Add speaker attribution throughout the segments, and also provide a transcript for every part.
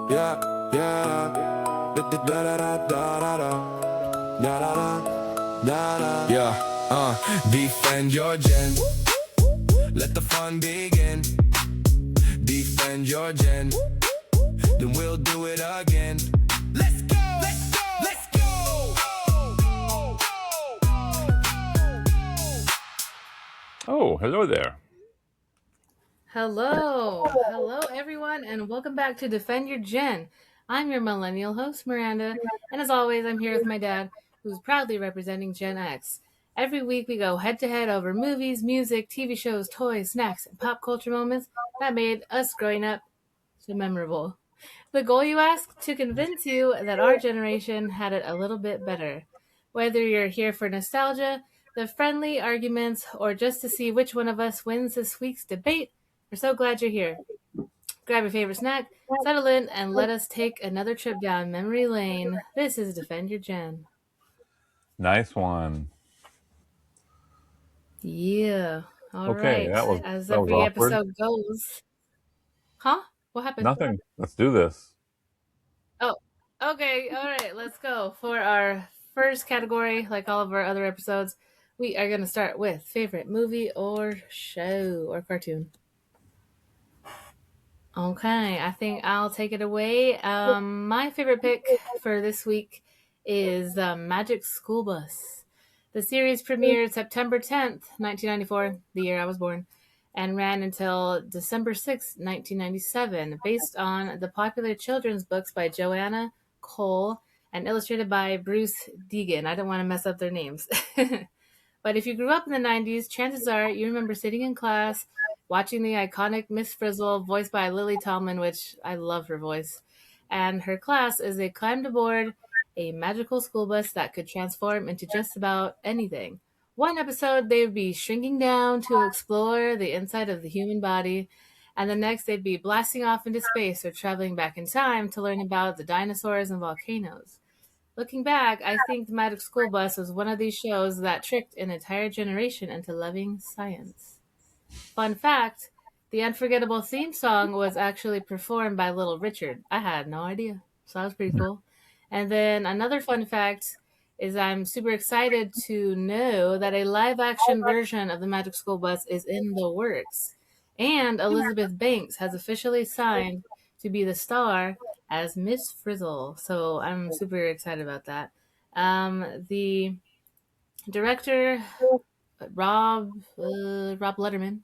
Speaker 1: Yeah, yeah. Da-da-da-da-da-da. Da-da-da-da-da. Yeah, defend your gen. Let the fun begin. Defend your gen. Then we'll do it again. Let's go! Let's go! Let's go!
Speaker 2: Oh, hello there.
Speaker 3: Hello, everyone, and welcome back to Defend Your Gen. I'm your millennial host, Miranda, and as always, I'm here with my dad, who's proudly representing Gen X. Every week, we go head to head over movies, music, TV shows, toys, snacks, and pop culture moments that made us growing up so memorable. The goal, you ask? To convince you that our generation had it a little bit better. Whether you're here for nostalgia, the friendly arguments, or just to see which one of us wins this week's debate, we're so glad you're here. Grab your favorite snack, settle in, and let us take another trip down memory lane. This is Defend Your Gen.
Speaker 2: Nice one.
Speaker 3: Yeah. All
Speaker 2: Okay,
Speaker 3: right. As
Speaker 2: that was
Speaker 3: every
Speaker 2: awkward.
Speaker 3: episode goes. Huh? What happened?
Speaker 2: Nothing. Let's do this.
Speaker 3: Oh, okay. All right. Let's go. For our first category, like all of our other episodes, we are going to start with favorite movie or show or cartoon. Okay, I think I'll take it away. My favorite pick for this week is Magic School Bus. The series premiered September 10th, 1994, the year I was born, and ran until December 6th, 1997, based on the popular children's books by Joanna Cole and illustrated by Bruce Deegan. I don't want to mess up their names. But if you grew up in the 90s, chances are you remember sitting in class watching the iconic Miss Frizzle, voiced by Lily Tomlin, which I love her voice, and her class as they climbed aboard a magical school bus that could transform into just about anything. One episode, they would be shrinking down to explore the inside of the human body, and the next, they'd be blasting off into space or traveling back in time to learn about the dinosaurs and volcanoes. Looking back, I think The Magic School Bus was one of these shows that tricked an entire generation into loving science. Fun fact, the unforgettable theme song was actually performed by Little Richard. I had no idea. So that was pretty cool. And then another fun fact is I'm super excited to know that a live action version of The Magic School Bus is in the works. And Elizabeth Banks has officially signed to be the star as Miss Frizzle. So I'm super excited about that. The director Rob Letterman.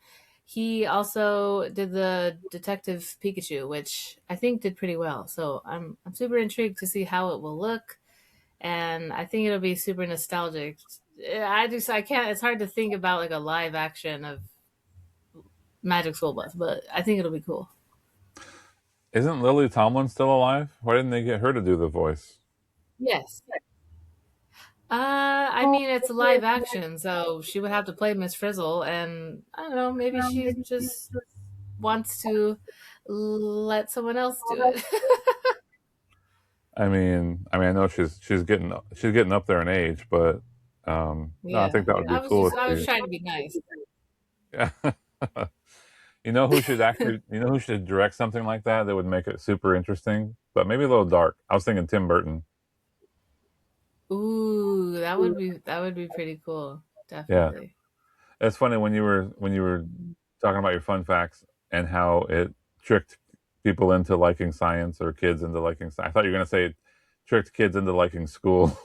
Speaker 3: He also did the Detective Pikachu, which I think did pretty well. So I'm super intrigued to see how it will look, and I think it'll be super nostalgic. I can't. It's hard to think about like a live action of Magic School Bus, but I think it'll be cool.
Speaker 2: Isn't Lily Tomlin still alive? Why didn't they get her to do the voice?
Speaker 3: Yes. I mean it's live action, so she would have to play Miss Frizzle, and I don't know. Maybe she just wants to let someone else do it.
Speaker 2: I know she's getting up there in age, but no, I
Speaker 3: Yeah,
Speaker 2: think that would be cool if
Speaker 3: I was
Speaker 2: she.
Speaker 3: trying to be nice.
Speaker 2: Yeah. You know who should direct something like that that would make it super interesting, but maybe a little dark. I was thinking Tim Burton.
Speaker 3: Ooh, that would be pretty cool.
Speaker 2: Yeah,
Speaker 3: Definitely.
Speaker 2: it's funny when you were talking about your fun facts and how it tricked people into liking science or kids into liking science. I thought you were going to say it tricked kids into liking school.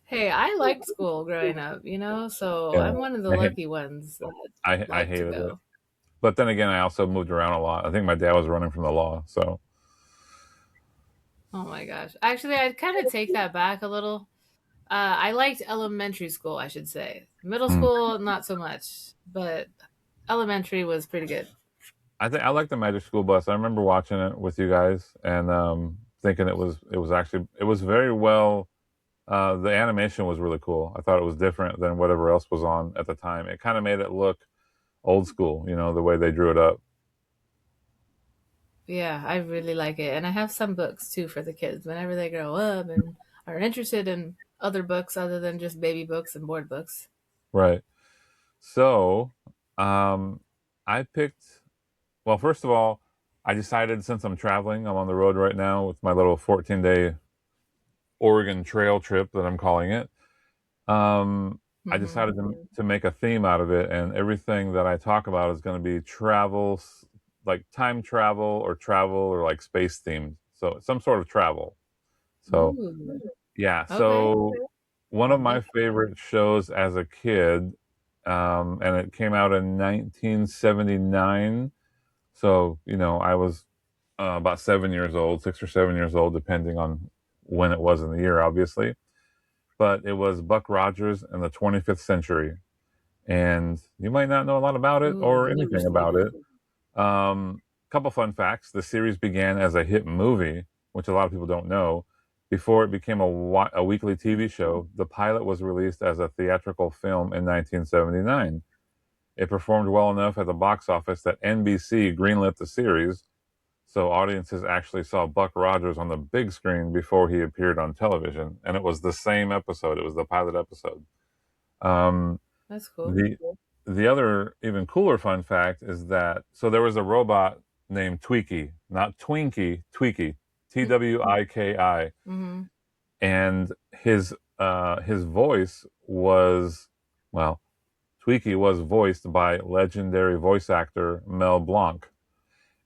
Speaker 3: Hey, I liked school growing up, so
Speaker 2: Yeah,
Speaker 3: I'm one of the
Speaker 2: I hate,
Speaker 3: lucky ones that
Speaker 2: I
Speaker 3: like to
Speaker 2: hated it.
Speaker 3: go.
Speaker 2: But then again, I also moved around a lot. I think my dad was running from the law, so
Speaker 3: Oh my gosh. Actually, I'd kind of take that back a little. I liked elementary school, I should say. Middle
Speaker 2: mm.
Speaker 3: school, not so much, but elementary was pretty good.
Speaker 2: I think I like the Magic School Bus. I remember watching it with you guys and thinking it was actually it was very well. The animation was really cool. I thought it was different than whatever else was on at the time. It kind of made it look old school, the way they drew it up.
Speaker 3: Yeah, I really like it. And I have some books too for the kids whenever they grow up and are interested in other books other than just baby books and board books.
Speaker 2: Right. So, um, I picked. Well, first of all, I decided since I'm traveling, I'm on the road right now with my little 14-day Oregon trail trip that I'm calling it. I
Speaker 3: Hmm.
Speaker 2: decided to make a theme out of it, and everything that I talk about is going to be travel, like time travel or like space themed. So some sort of travel. So
Speaker 3: Ooh.
Speaker 2: yeah,
Speaker 3: Okay.
Speaker 2: so one of my favorite shows as a kid, and it came out in 1979. So, I was about 7 years old, 6 or 7 years old, depending on when it was in the year, obviously. But it was Buck Rogers in the 25th century. And you might not know a lot about it or
Speaker 3: Ooh.
Speaker 2: anything about it. Couple fun facts: the series began as a hit movie, which a lot of people don't know. Before it became a weekly TV show, the pilot was released as a theatrical film in 1979. It performed well enough at the box office that NBC greenlit the series, so audiences actually saw Buck Rogers on the big screen before he appeared on television, and it was the same episode. It was the pilot episode. Um,
Speaker 3: That's cool.
Speaker 2: the the other even cooler fun fact is that there was a robot named Tweaky, not Twinkie, Tweaky, Twiki,
Speaker 3: Mm-hmm.
Speaker 2: and his voice was, well, Tweaky was voiced by legendary voice actor Mel Blanc,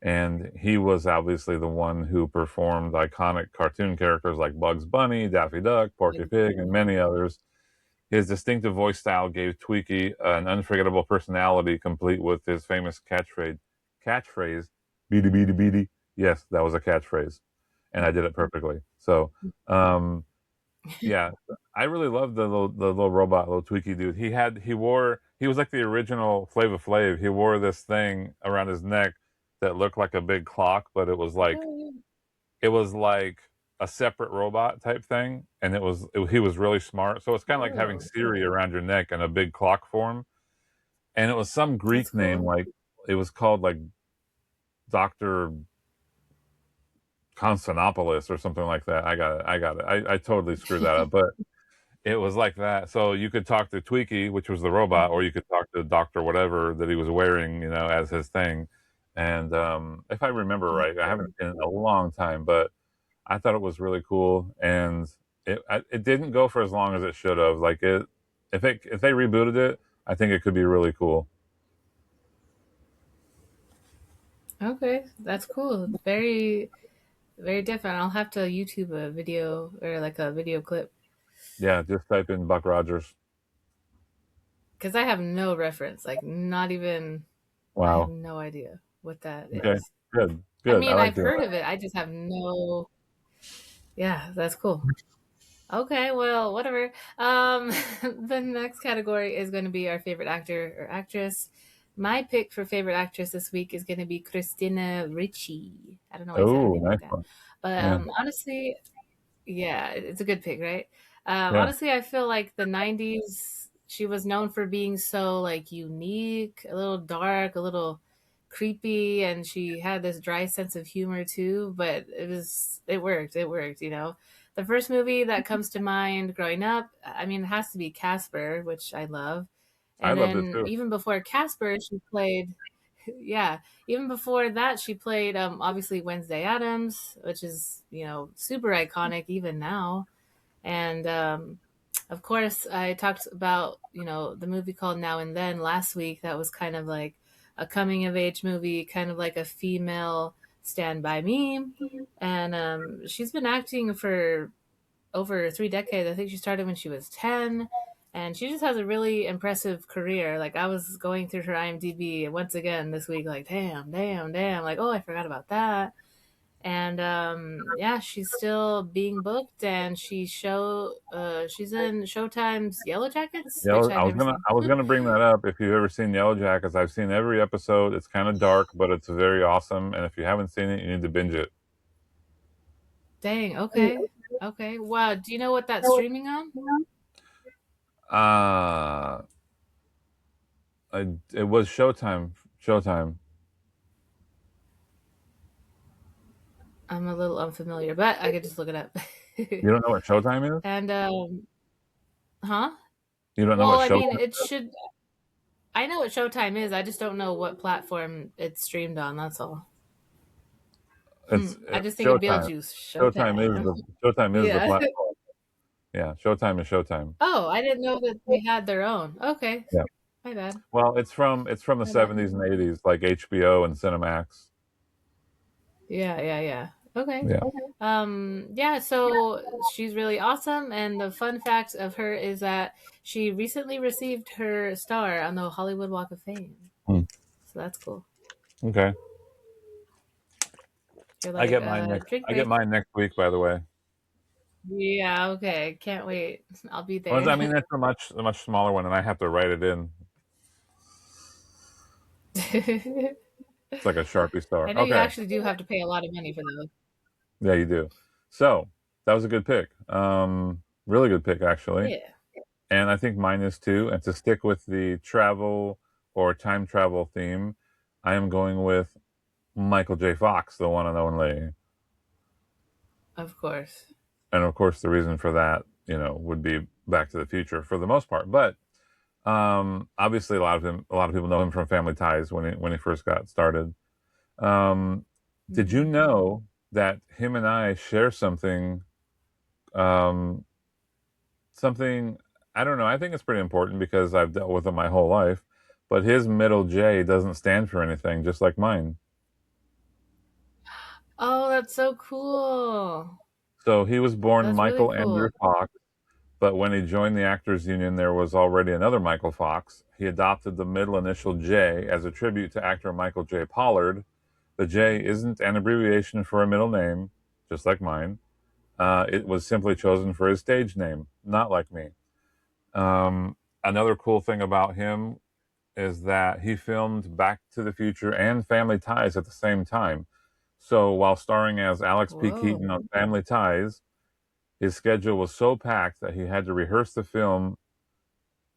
Speaker 2: and he was obviously the one who performed iconic cartoon characters like Bugs Bunny, Daffy Duck, Porky Pig, and many others. His distinctive voice style gave Tweaky an unforgettable personality, complete with his famous catchphrase, "Beady beady beady." Yes, that was a catchphrase, and I did it perfectly. So, um, yeah, I really loved the little robot, little Tweaky dude. He was like the original Flava Flav. He wore this thing around his neck that looked like a big clock, but it was like a separate robot type thing, and he was really smart. So it's kind of like having
Speaker 3: Oh,
Speaker 2: Siri around your neck in a big clock form, and it was some
Speaker 3: that's
Speaker 2: Greek name,
Speaker 3: cool.
Speaker 2: like it was called like Doctor Constantinopolis or something like that. I got it. I totally screwed that up, but it was like that. So you could talk to Tweaky, which was the robot, or you could talk to Doctor whatever that he was wearing, as his thing. And if I remember
Speaker 3: That's
Speaker 2: right, I haven't
Speaker 3: cool.
Speaker 2: seen it in a long time, but I thought it was really cool, and it didn't go for as long as it should have. Like if they rebooted it, I think it could be really cool.
Speaker 3: Okay, that's cool. Very, very different. I'll have to YouTube a video or like a video clip
Speaker 2: Yeah, just type in Buck Rogers.
Speaker 3: because I have no reference. Like, not even. I have
Speaker 2: Wow.
Speaker 3: no idea what that
Speaker 2: Okay.
Speaker 3: is.
Speaker 2: Good.
Speaker 3: I
Speaker 2: Good. I
Speaker 3: mean,
Speaker 2: like
Speaker 3: I've
Speaker 2: doing
Speaker 3: heard of
Speaker 2: that.
Speaker 3: it. I just have no. Yeah, that's cool. Okay, well, whatever. The next category is going to be our favorite actor or actress. My pick for favorite actress this week is going to be Christina Ricci. I don't know why I said her
Speaker 2: Oh,
Speaker 3: name like
Speaker 2: nice
Speaker 3: that,
Speaker 2: one.
Speaker 3: but
Speaker 2: Yeah.
Speaker 3: honestly, yeah, it's a good pick, right?
Speaker 2: Yeah.
Speaker 3: Honestly, I feel like the '90s, she was known for being so like unique, a little dark, a little creepy, and she had this dry sense of humor too. But it worked. It worked, you know. The first movie that comes to mind growing up, I mean, it has to be Casper, which I love.
Speaker 2: I
Speaker 3: And
Speaker 2: loved it
Speaker 3: then
Speaker 2: too.
Speaker 3: even before Casper, she played, yeah, even before that, she played obviously Wednesday Adams, which is super iconic even now. And of course, I talked about the movie called Now and Then last week. That was kind of like a coming of age movie, kind of like a female Stand by Me. And she's been acting for over 3 decades. I think she started when she was 10. And she just has a really impressive career. Like, I was going through her IMDb once again this week, like, damn, damn, damn. Like, oh, I forgot about that. And yeah, she's still being booked, and she's in Showtime's Yellow Jackets, which
Speaker 2: Yellow. I
Speaker 3: I've
Speaker 2: was
Speaker 3: never
Speaker 2: gonna.
Speaker 3: seen.
Speaker 2: I was gonna bring that up. If you've ever seen Yellow Jackets, I've seen every episode. It's kind of dark, but it's very awesome. And if you haven't seen it, you need to binge it.
Speaker 3: Dang. Okay. Okay. Wow. Do you know what that's streaming on?
Speaker 2: Uh it was Showtime. Showtime.
Speaker 3: I'm a little unfamiliar, but I could just look it up.
Speaker 2: You don't know what Showtime is?
Speaker 3: And huh?
Speaker 2: You don't know
Speaker 3: Well,
Speaker 2: what
Speaker 3: I mean,
Speaker 2: Showtime?
Speaker 3: it should. I know what Showtime is. I just don't know what platform it's streamed on. That's all.
Speaker 2: It's
Speaker 3: I just think of
Speaker 2: Showtime.
Speaker 3: Beetlejuice.
Speaker 2: Showtime is
Speaker 3: Showtime.
Speaker 2: the Showtime is the
Speaker 3: Yeah.
Speaker 2: platform. Yeah, Showtime is Showtime.
Speaker 3: Oh, I didn't know that they had their own. Okay.
Speaker 2: Yeah.
Speaker 3: My bad.
Speaker 2: Well, it's from the
Speaker 3: My bad.
Speaker 2: 70s and 80s, like HBO and Cinemax.
Speaker 3: Yeah, yeah, yeah. Okay.
Speaker 2: Yeah.
Speaker 3: Yeah, so she's really awesome, and the fun fact of her is that she recently received her star on the Hollywood Walk of Fame.
Speaker 2: Hmm.
Speaker 3: So that's cool.
Speaker 2: Okay.
Speaker 3: You're
Speaker 2: I
Speaker 3: like,
Speaker 2: get mine next.
Speaker 3: drink
Speaker 2: I get
Speaker 3: break.
Speaker 2: mine next week, by the way.
Speaker 3: Yeah, okay. Can't wait. I'll be
Speaker 2: Well,
Speaker 3: there.
Speaker 2: I mean, that's a much smaller one, and I have to write it in.
Speaker 3: I
Speaker 2: It's like a Sharpie star.
Speaker 3: know you
Speaker 2: Okay.
Speaker 3: actually do have to pay a lot of money for those.
Speaker 2: Yeah, you do. So that was a good pick. Really good pick, actually.
Speaker 3: Yeah,
Speaker 2: And I think mine is too. And to stick with the travel or time travel theme, I am going with Michael J. Fox, the one and only.
Speaker 3: of course.
Speaker 2: And of course, the reason for that, would be Back to the Future for the most part. But obviously, a lot of people know him from Family Ties when he first got started. Um, did you
Speaker 3: Mhm.
Speaker 2: know that him and I share something? Um, something I don't know. I think it's pretty important because I've dealt with him my whole life. But his middle J doesn't stand for anything, just like mine.
Speaker 3: Oh, that's so cool.
Speaker 2: So he was born
Speaker 3: That's really
Speaker 2: Michael Andrew
Speaker 3: cool.
Speaker 2: Fox, but when he joined the Actors Union, there was already another Michael Fox. He adopted the middle initial J as a tribute to actor Michael J. Pollard. The J isn't an abbreviation for a middle name, just like mine. It was simply chosen for his stage name, not like me. Another cool thing about him is that he filmed Back to the Future and Family Ties at the same time. So while starring as Alex P.
Speaker 3: Whoa.
Speaker 2: Keaton on Family Ties, his schedule was so packed that he had to rehearse the film.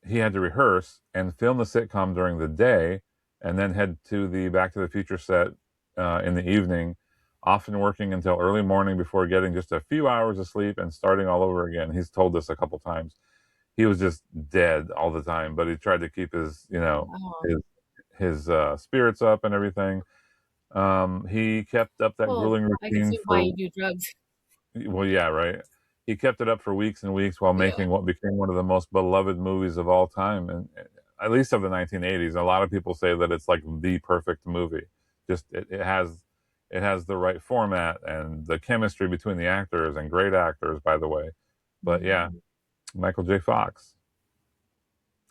Speaker 2: He had to rehearse and film the sitcom during the day, and then head to the Back to the Future set in the evening, often working until early morning before getting just a few hours of sleep and starting all over again. He's told this a couple times. He was just dead all the time, but he tried to keep
Speaker 3: Wow.
Speaker 2: his spirits up and everything. He kept up that
Speaker 3: Well,
Speaker 2: grueling
Speaker 3: I can
Speaker 2: routine
Speaker 3: see why
Speaker 2: for
Speaker 3: you do drugs.
Speaker 2: well, yeah, right. He kept it up for weeks and weeks while
Speaker 3: Yeah.
Speaker 2: making what became one of the most beloved movies of all time, and at least of the 1980s. A lot of people say that it's like the perfect movie. Just it has the right format and the chemistry between the actors and great actors, by the way. But yeah,
Speaker 3: Mhm.
Speaker 2: Michael J. Fox,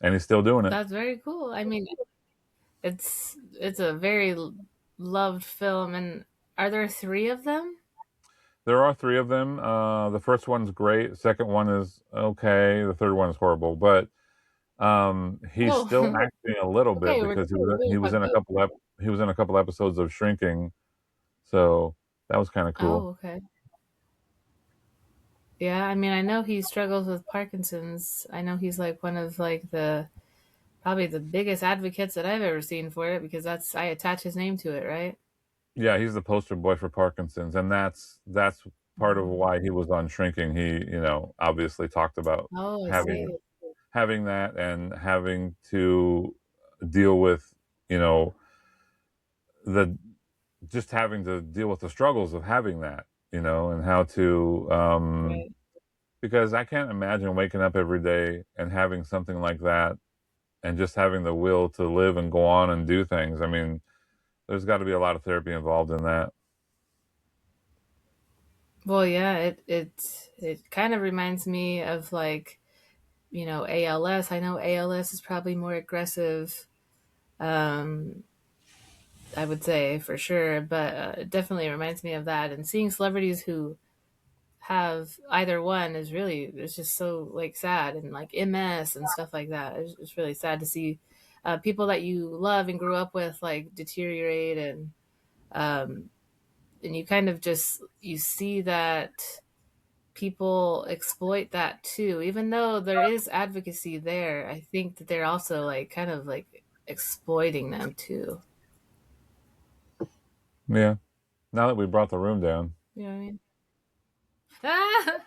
Speaker 2: and he's still doing it.
Speaker 3: That's very cool. I mean, it's a very loved film, and are there three of them?
Speaker 2: There are three of them. The first one's great. The second one is okay. The third one is horrible. But he's
Speaker 3: Oh,
Speaker 2: still acting a little bit
Speaker 3: okay. We're
Speaker 2: because he was in a
Speaker 3: talking.
Speaker 2: couple episodes of Shrinking, so that was kind of
Speaker 3: Oh,
Speaker 2: cool.
Speaker 3: okay. Yeah, I mean, I know he struggles with Parkinson's. I know he's like one of like the probably the biggest advocates that I've ever seen for it because that's I attach his name to it, right?
Speaker 2: Yeah, he's the poster boy for Parkinson's, and that's part of
Speaker 3: Mhm.
Speaker 2: why he was on Shrinking. He obviously talked about
Speaker 3: Oh, I
Speaker 2: having
Speaker 3: see.
Speaker 2: having that and having to deal with you know the just having to deal with the struggles of having that, and how to
Speaker 3: Right.
Speaker 2: because I can't imagine waking up every day and having something like that and just having the will to live and go on and do things. I mean, there's got to be a lot of therapy involved in that.
Speaker 3: Well, yeah, it kind of reminds me of like, ALS. I know ALS is probably more aggressive, um, I would say for sure, but it definitely reminds me of that. And seeing celebrities who have either one is really it's just so like sad and like MS and stuff like that. It's really sad to see people that you love and grew up with like deteriorate um, and you kind of just you see that people exploit that too. Even though there is advocacy there, I think that they're also like kind of like exploiting them too.
Speaker 2: Yeah. Now that we brought the room down.
Speaker 3: You know what I mean? Ah,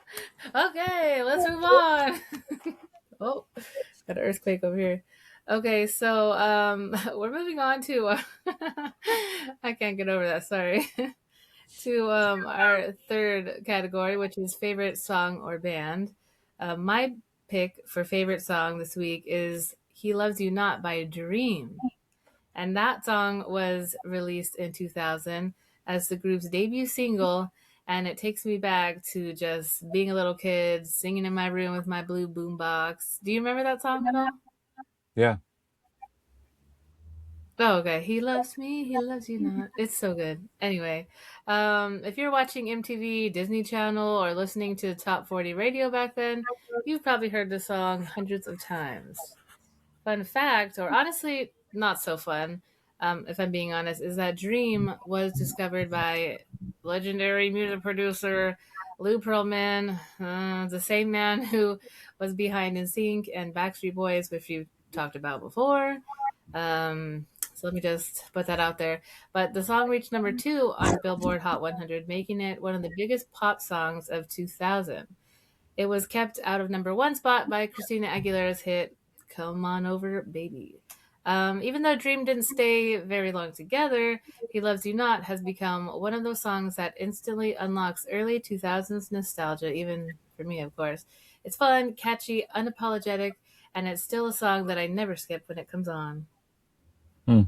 Speaker 3: okay, let's move on. Oh, got an earthquake over here. Okay, so we're moving on to I can't get over that, sorry. To our third category, which is favorite song or band. My pick for favorite song this week is He Loves You Not by Dream. And that song was released in 2000 as the group's debut single. And it takes me back to just being a little kid, singing in my room with my blue boombox. Do you remember that song at all?
Speaker 2: Yeah.
Speaker 3: Oh, okay. He loves me, he loves you not. It's so good. Anyway, if you're watching MTV, Disney Channel, or listening to Top 40 radio back then, you've probably heard the song hundreds of times. Fun fact, or honestly, not so fun, if I'm being honest, is that Dream was discovered by legendary music producer Lou Pearlman, the same man who was behind NSYNC and Backstreet Boys, which we've talked about before. So let me just put that out there. But the song reached number 2 on Billboard Hot 100, making it one of the biggest pop songs of 2000. It was kept out of number 1 spot by Christina Aguilera's hit "Come On Over, Baby." Even though Dream didn't stay very long together, "He Loves You Not" has become one of those songs that instantly unlocks early 2000s nostalgia, even for me, of course. It's fun, catchy, unapologetic, and it's still a song that I never skip when it comes on.
Speaker 2: Hmm.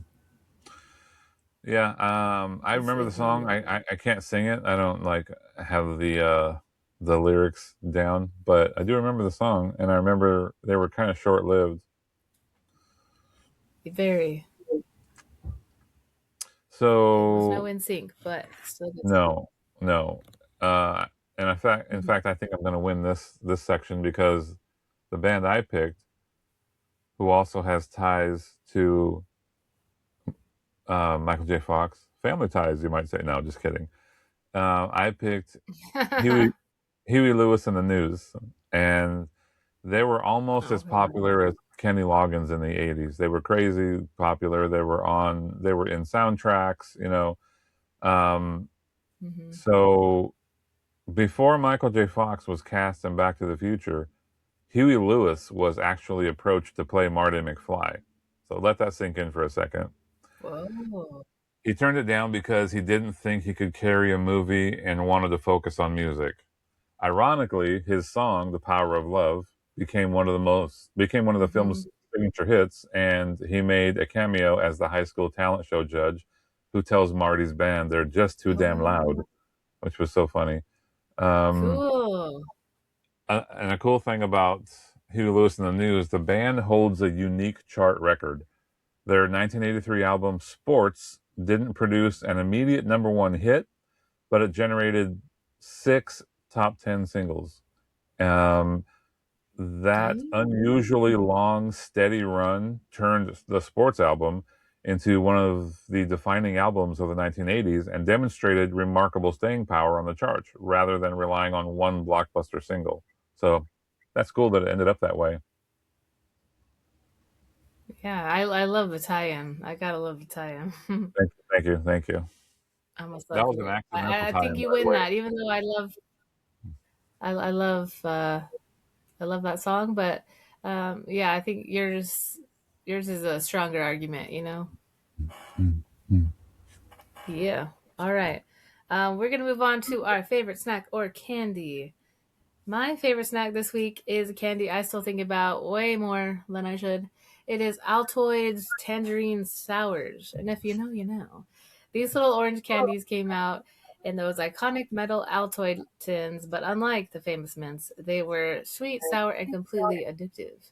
Speaker 2: Yeah. I
Speaker 3: It's,
Speaker 2: remember the
Speaker 3: it's really
Speaker 2: song.
Speaker 3: good.
Speaker 2: I can't sing it. I don't like have the lyrics down, but I do remember the song, and I remember they were kind of short lived.
Speaker 3: Very. It was no
Speaker 2: So
Speaker 3: in sync, but still good stuff.
Speaker 2: no, no. Uh, and in fact, I think I'm going to win this section because the band I picked, who also has ties to Michael J. Fox, family ties, you might say. No, just kidding. I picked Huey Huey Lewis and the News, and they were almost as
Speaker 3: Okay.
Speaker 2: popular as Kenny Loggins in the '80s. They were crazy popular. They were in soundtracks, you know. Um,
Speaker 3: Hmm.
Speaker 2: so before Michael J. Fox was cast in Back to the Future, Huey Lewis was actually approached to play Marty McFly. So let that sink in for a second.
Speaker 3: Whoa.
Speaker 2: He turned it down because he didn't think he could carry a movie and wanted to focus on music. Ironically, his song "The Power of Love" became one of the
Speaker 3: Hmm.
Speaker 2: film's signature hits, and he made a cameo as the high school talent show judge who tells Marty's band they're just too damn loud,
Speaker 3: Wow.
Speaker 2: which was so funny. Um,
Speaker 3: Cool.
Speaker 2: and a cool thing about Huey Lewis and the News, the band holds a unique chart record. Their 1983 album "Sports" didn't produce an immediate number one hit, but it generated 6 top 10 singles. Um, that
Speaker 3: Dang.
Speaker 2: unusually long, steady run turned the Sports album into one of the defining albums of the 1980s and demonstrated remarkable staying power on the charts rather than relying on one blockbuster single. So that's cool that it ended up that way.
Speaker 3: Yeah, I love the tie-in. I gotta love the tie-in.
Speaker 2: Thank you, thank you, thank you.
Speaker 3: I'm a
Speaker 2: That
Speaker 3: sucker.
Speaker 2: was an accidental
Speaker 3: I think
Speaker 2: tie-in,
Speaker 3: you
Speaker 2: by the
Speaker 3: win
Speaker 2: way.
Speaker 3: that, even though I love I love that song, but yeah, I think yours is a stronger argument, you know? Yeah. All right. We're gonna move on to our favorite snack or candy. My favorite snack this week is a candy I still think about way more than I should. It is Altoids Tangerine Sours. And if you know, you know. These little orange candies came out in those iconic metal Altoid tins, but unlike the famous mints, they were sweet, sour, and completely addictive.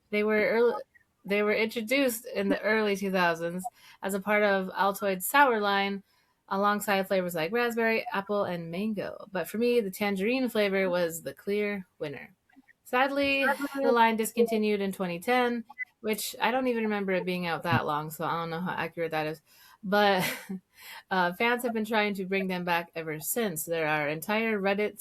Speaker 3: They were early, they were introduced in the early 2000s as a part of Altoid's sour line alongside flavors like raspberry, apple, and mango. But for me, the tangerine flavor was the clear winner. Sadly, the line discontinued in 2010, which I don't even remember it being out that long, so I don't know how accurate that is. But fans have been trying to bring them back ever since. There are entire Reddit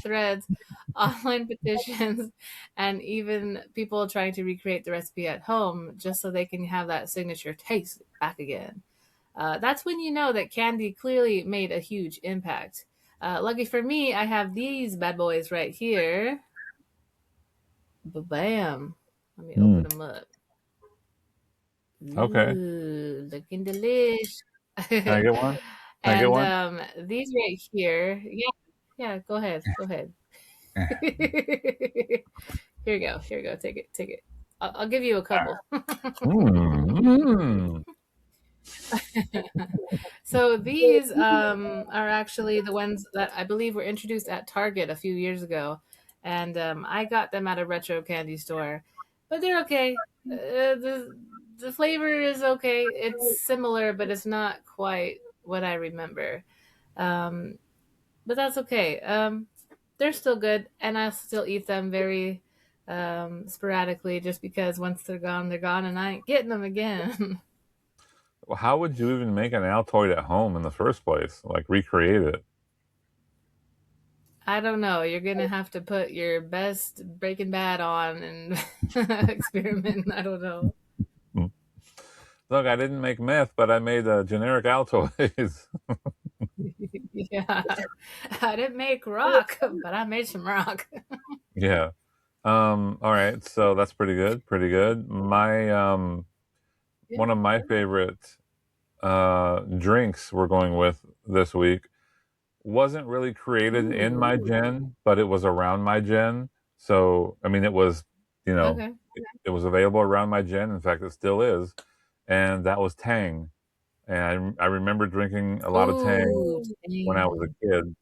Speaker 3: threads, online petitions, and even people trying to recreate the recipe at home just so they can have that signature taste back again. That's when you know that candy clearly made a huge impact. Lucky for me, I have these bad boys right here. Bam. Let me
Speaker 2: Mm,
Speaker 3: open them up.
Speaker 2: okay.
Speaker 3: Ooh, looking delish.
Speaker 2: Can I get one? Can I get
Speaker 3: And
Speaker 2: one?
Speaker 3: these right here, yeah, yeah. Go ahead, go ahead. Here you go. Here you go. Take it. Take it. I'll give you a couple.
Speaker 2: Mm, mm.
Speaker 3: So these are actually the ones that I believe were introduced at Target a few years ago, and I got them at a retro candy store, but they're okay. The flavor is okay. It's similar, but it's not quite what I remember. Um, but that's okay. They're still good, and I still eat them very sporadically, just because once they're gone, and I ain't getting them again.
Speaker 2: Well, how would you even make an Altoid at home in the first place? Like recreate it?
Speaker 3: I don't know. You're gonna have to put your best Breaking Bad on and experiment. I don't know.
Speaker 2: Mm. Look, I didn't make meth, but I made generic Altoids.
Speaker 3: Yeah, I didn't make rock, but I made some rock.
Speaker 2: Yeah. All right. So that's pretty good. Pretty good. My
Speaker 3: Yeah.
Speaker 2: one of my favorite drinks we're going with this week wasn't really created in my
Speaker 3: Ooh.
Speaker 2: gen, but it was around my gen. So I mean, it was you know
Speaker 3: Okay.
Speaker 2: it was available around my gen. In fact, it still is, and that was Tang. And I remember drinking a lot of Tang
Speaker 3: Ooh,
Speaker 2: when I was
Speaker 3: dang.
Speaker 2: a kid.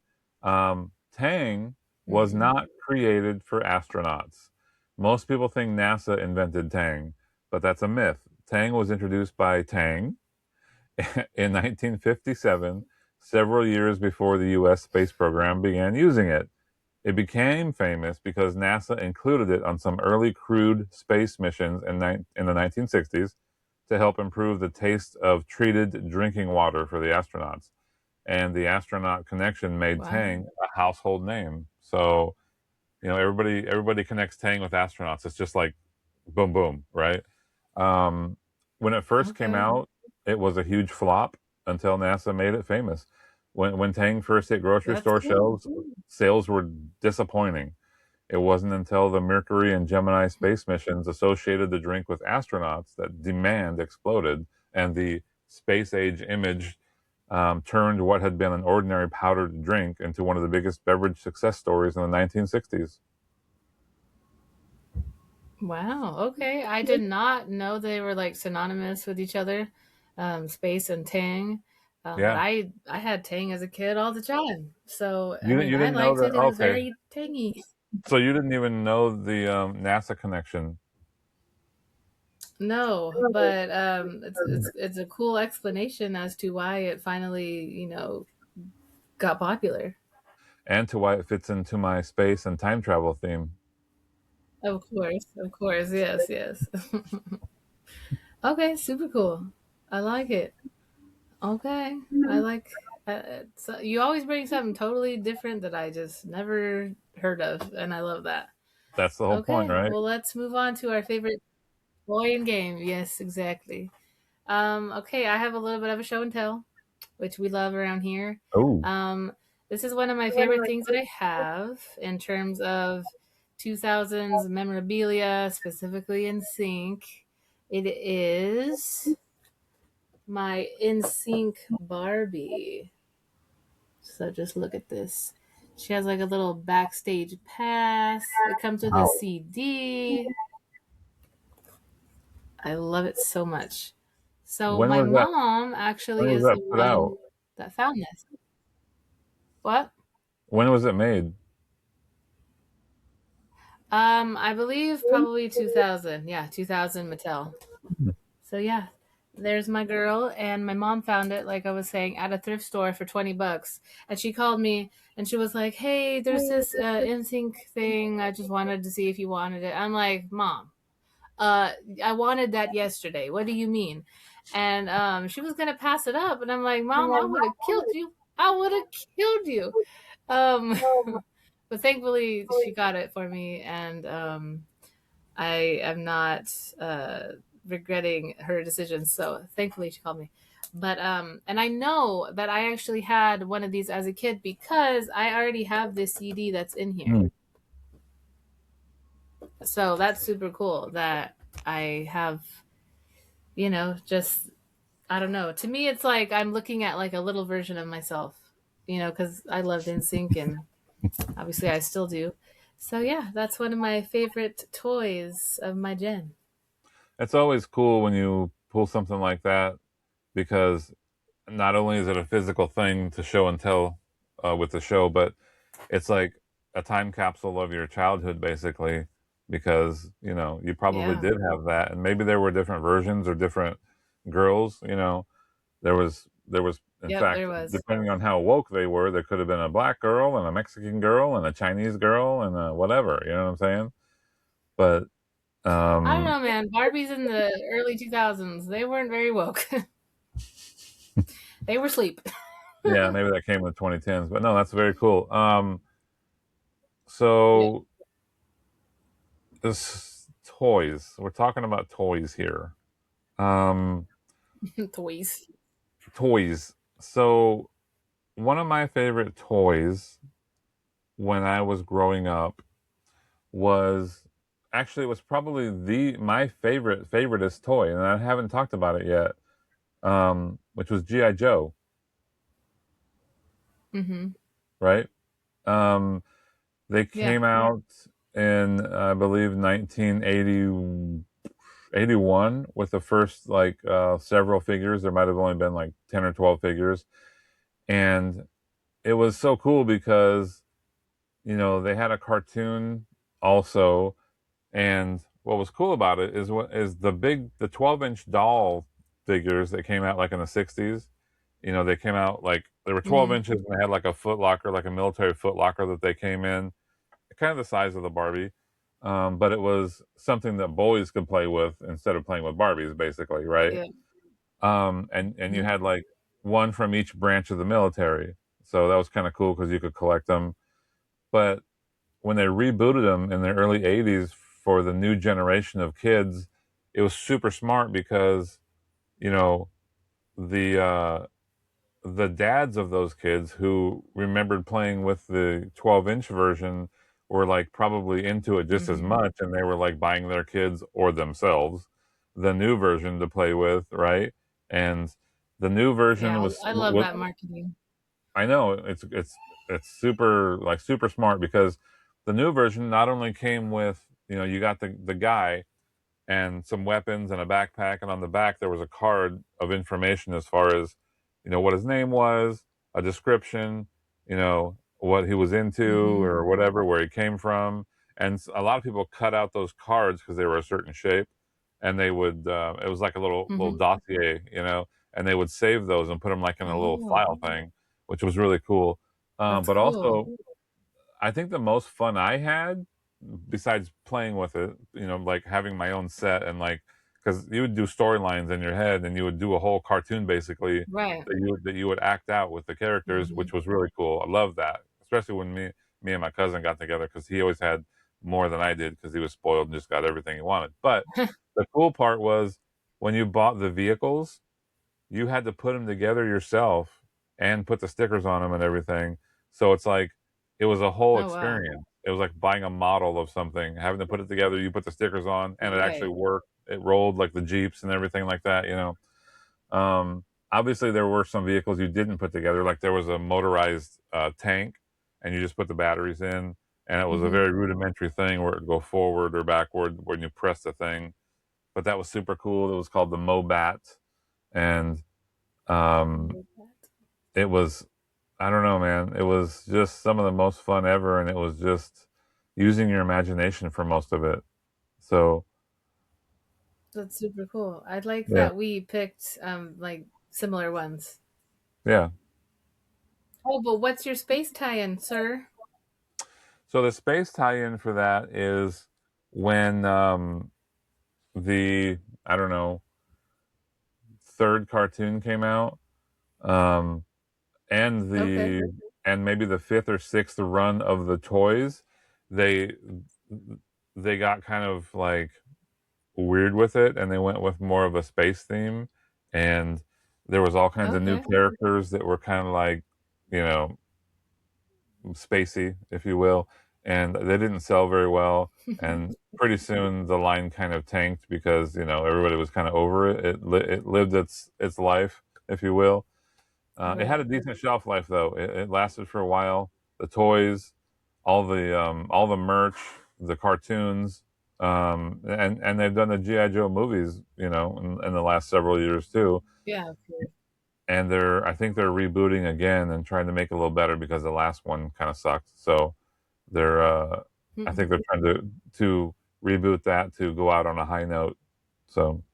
Speaker 2: Tang was
Speaker 3: Hmm.
Speaker 2: not created for astronauts. Most people think NASA invented Tang, but that's a myth. Tang was introduced by Tang in 1957, several years before the US space program began using it. It became famous because NASA included it on some early crewed space missions in the 1960s to help improve the taste of treated drinking water for the astronauts. And the astronaut connection made
Speaker 3: Wow.
Speaker 2: Tang a household name. So, everybody connects Tang with astronauts. It's just like boom, boom, right? Um, when it first came
Speaker 3: Okay.
Speaker 2: out, it was a huge flop until NASA made it famous. When Tang first hit grocery
Speaker 3: That's
Speaker 2: store
Speaker 3: cool.
Speaker 2: shelves, sales were disappointing. It wasn't until the Mercury and Gemini space missions associated the drink with astronauts that demand exploded, and the space age image turned what had been an ordinary powdered drink into one of the biggest beverage success stories in the 1960s.
Speaker 3: Wow. Okay. I did not know they were like synonymous with each other, space and Tang. But
Speaker 2: Yeah,
Speaker 3: I had Tang as a kid all the time. So I
Speaker 2: you
Speaker 3: mean, I
Speaker 2: didn't know
Speaker 3: liked
Speaker 2: that?
Speaker 3: it. It was
Speaker 2: Okay,
Speaker 3: very tangy.
Speaker 2: so you didn't even know the NASA connection.
Speaker 3: No, but it's a cool explanation as to why it finally got popular.
Speaker 2: And to why it fits into my space and time travel theme.
Speaker 3: Of course, yes, yes. Okay, super cool. I like it. Okay, I like. So you always bring something totally different that I just never heard of, and I love that.
Speaker 2: That's the whole point,
Speaker 3: Okay,
Speaker 2: right?
Speaker 3: well, let's move on to our favorite toy and game. Yes, exactly. Okay, I have a little bit of a show and tell, which we love around here.
Speaker 2: Oh,
Speaker 3: Um, this is one of my favorite things that I have in terms of 2000s memorabilia, specifically in sync. It is my in sync Barbie. So just look at this. She has like a little backstage pass. It comes with a
Speaker 2: wow.
Speaker 3: CD. I love it so much. So
Speaker 2: When
Speaker 3: my
Speaker 2: was that?
Speaker 3: mom
Speaker 2: When
Speaker 3: actually
Speaker 2: was
Speaker 3: is
Speaker 2: that
Speaker 3: the
Speaker 2: put out?
Speaker 3: one that found this. What?
Speaker 2: When was it made?
Speaker 3: I believe probably 2000. Yeah, 2000 Mattel. So yeah, there's my girl, and my mom found it, like I was saying, at a thrift store for 20 bucks. And she called me and she was like, "Hey, there's this NSYNC thing. I just wanted to see if you wanted it." I'm like, "Mom, uh, I wanted that yesterday. What do you mean?" And she was gonna pass it up, and I'm like, "Mom, I would have killed you. I would have killed you." Um, but thankfully, she got it for me, and I am not regretting her decision. So thankfully, she called me. But and I know that I actually had one of these as a kid because I already have this CD that's in here.
Speaker 2: Hmm.
Speaker 3: So that's super cool that I have, just I don't know. To me, it's like I'm looking at like a little version of myself, because I loved NSYNC and obviously I still do. So yeah, that's one of my favorite toys of my gen.
Speaker 2: It's always cool when you pull something like that because not only is it a physical thing to show and tell with the show, but it's like a time capsule of your childhood, basically, because you probably
Speaker 3: Yeah.
Speaker 2: did have that, and maybe there were different versions or different girls. There was, in
Speaker 3: Yep,
Speaker 2: fact,
Speaker 3: there was.
Speaker 2: depending on how woke they were, there could have been a black girl and a Mexican girl and a Chinese girl and a whatever. You know what I'm saying? But
Speaker 3: I don't
Speaker 2: um,
Speaker 3: know, man. Barbies in the early 2000s, they weren't very woke. They were asleep.
Speaker 2: yeah, maybe that came in the 2010s. But no, that's very cool.
Speaker 3: Yeah.
Speaker 2: So this toys. We're talking about toys here. Um,
Speaker 3: Toys.
Speaker 2: toys. So one of my favorite toys when I was growing up was actually it was probably the my favoriteest toy, and I haven't talked about it yet. Which was GI Joe,
Speaker 3: Mm-hmm.
Speaker 2: right? Um, they
Speaker 3: Yeah.
Speaker 2: came out in I believe 1981 with the first like several figures. There might have only been like 10 or 12 figures, and it was so cool because they had a cartoon also. And what was cool about it is what is the 12-inch doll figures that came out like in the 60s. They came out like they were 12
Speaker 3: Mm-hmm.
Speaker 2: inches and they had like a foot locker, like a military foot locker that they came in, kind of the size of the Barbie. But it was something that boys could play with instead of playing with Barbies, basically, right?
Speaker 3: Yeah.
Speaker 2: And you had like one from each branch of the military. So that was kind of cool because you could collect them. But when they rebooted them in the early 80s for the new generation of kids, it was super smart because, you know, the uh, the dads of those kids who remembered playing with the 12-inch version were like probably into it just as
Speaker 3: Mm-hmm.
Speaker 2: much, and they were like buying their kids or themselves the new version to play with, right? And the new version
Speaker 3: Yeah,
Speaker 2: was
Speaker 3: I love that marketing.
Speaker 2: I know it's super like super smart because the new version not only came with you got the guy and some weapons and a backpack, and on the back there was a card of information as far as what his name was, a description, what he was into
Speaker 3: Mm-hmm.
Speaker 2: or whatever, where he came from. And a lot of people cut out those cards because they were a certain shape, and they would it was like a little
Speaker 3: Mm-hmm.
Speaker 2: dossier, and they would save those and put them like in a little
Speaker 3: Oh,
Speaker 2: file thing, which was really cool.
Speaker 3: that's
Speaker 2: But
Speaker 3: cool.
Speaker 2: also I think the most fun I had, besides playing with it, like having my own set and like, because you would do storylines in your head and you would do a whole cartoon basically
Speaker 3: Right.
Speaker 2: that you would act out with the characters,
Speaker 3: Mm-hmm.
Speaker 2: which was really cool. I love that, especially when me and my cousin got together because he always had more than I did because he was spoiled and just got everything he wanted. But the cool part was when you bought the vehicles, you had to put them together yourself and put the stickers on them and everything. So it's like it was a whole
Speaker 3: Oh, wow.
Speaker 2: experience. It was like buying a model of something, having to put it together. You put the stickers on, and it actually
Speaker 3: Right.
Speaker 2: worked. It rolled like the Jeeps and everything like that. Obviously there were some vehicles you didn't put together. Like there was a motorized tank, and you just put the batteries in, and it was a
Speaker 3: Mm-hmm.
Speaker 2: very rudimentary thing where it would go forward or backward when you press the thing. But that was super cool. It was called the Mobat, and um, it was, I don't know, man. It was just some of the most fun ever, and it was just using your imagination for most of it. So
Speaker 3: That's super cool. I like
Speaker 2: yeah,
Speaker 3: that we picked like similar ones.
Speaker 2: yeah.
Speaker 3: Oh, but what's your space tie-in, sir?
Speaker 2: So the space tie-in for that is when the I don't know third cartoon came out, um, and
Speaker 3: Okay.
Speaker 2: maybe the fifth or sixth run of the toys, they they got kind of like weird with it and they went with more of a space theme, and there was all kinds of new
Speaker 3: Okay.
Speaker 2: characters that were kind of like you know spacey, if you will. and they didn't sell very well. And pretty soon the line kind of tanked because everybody was kind of over it. It lived its life, if you will. It had a
Speaker 3: Right.
Speaker 2: decent shelf life though. It lasted for a while. The toys, all the merch, the cartoons, and they've done the GI Joe movies, in the last several years too.
Speaker 3: Yeah, of course.
Speaker 2: And I think they're rebooting again and trying to make it a little better because the last one kind of sucked. So they're, I think they're trying to reboot that to go out on a high note. So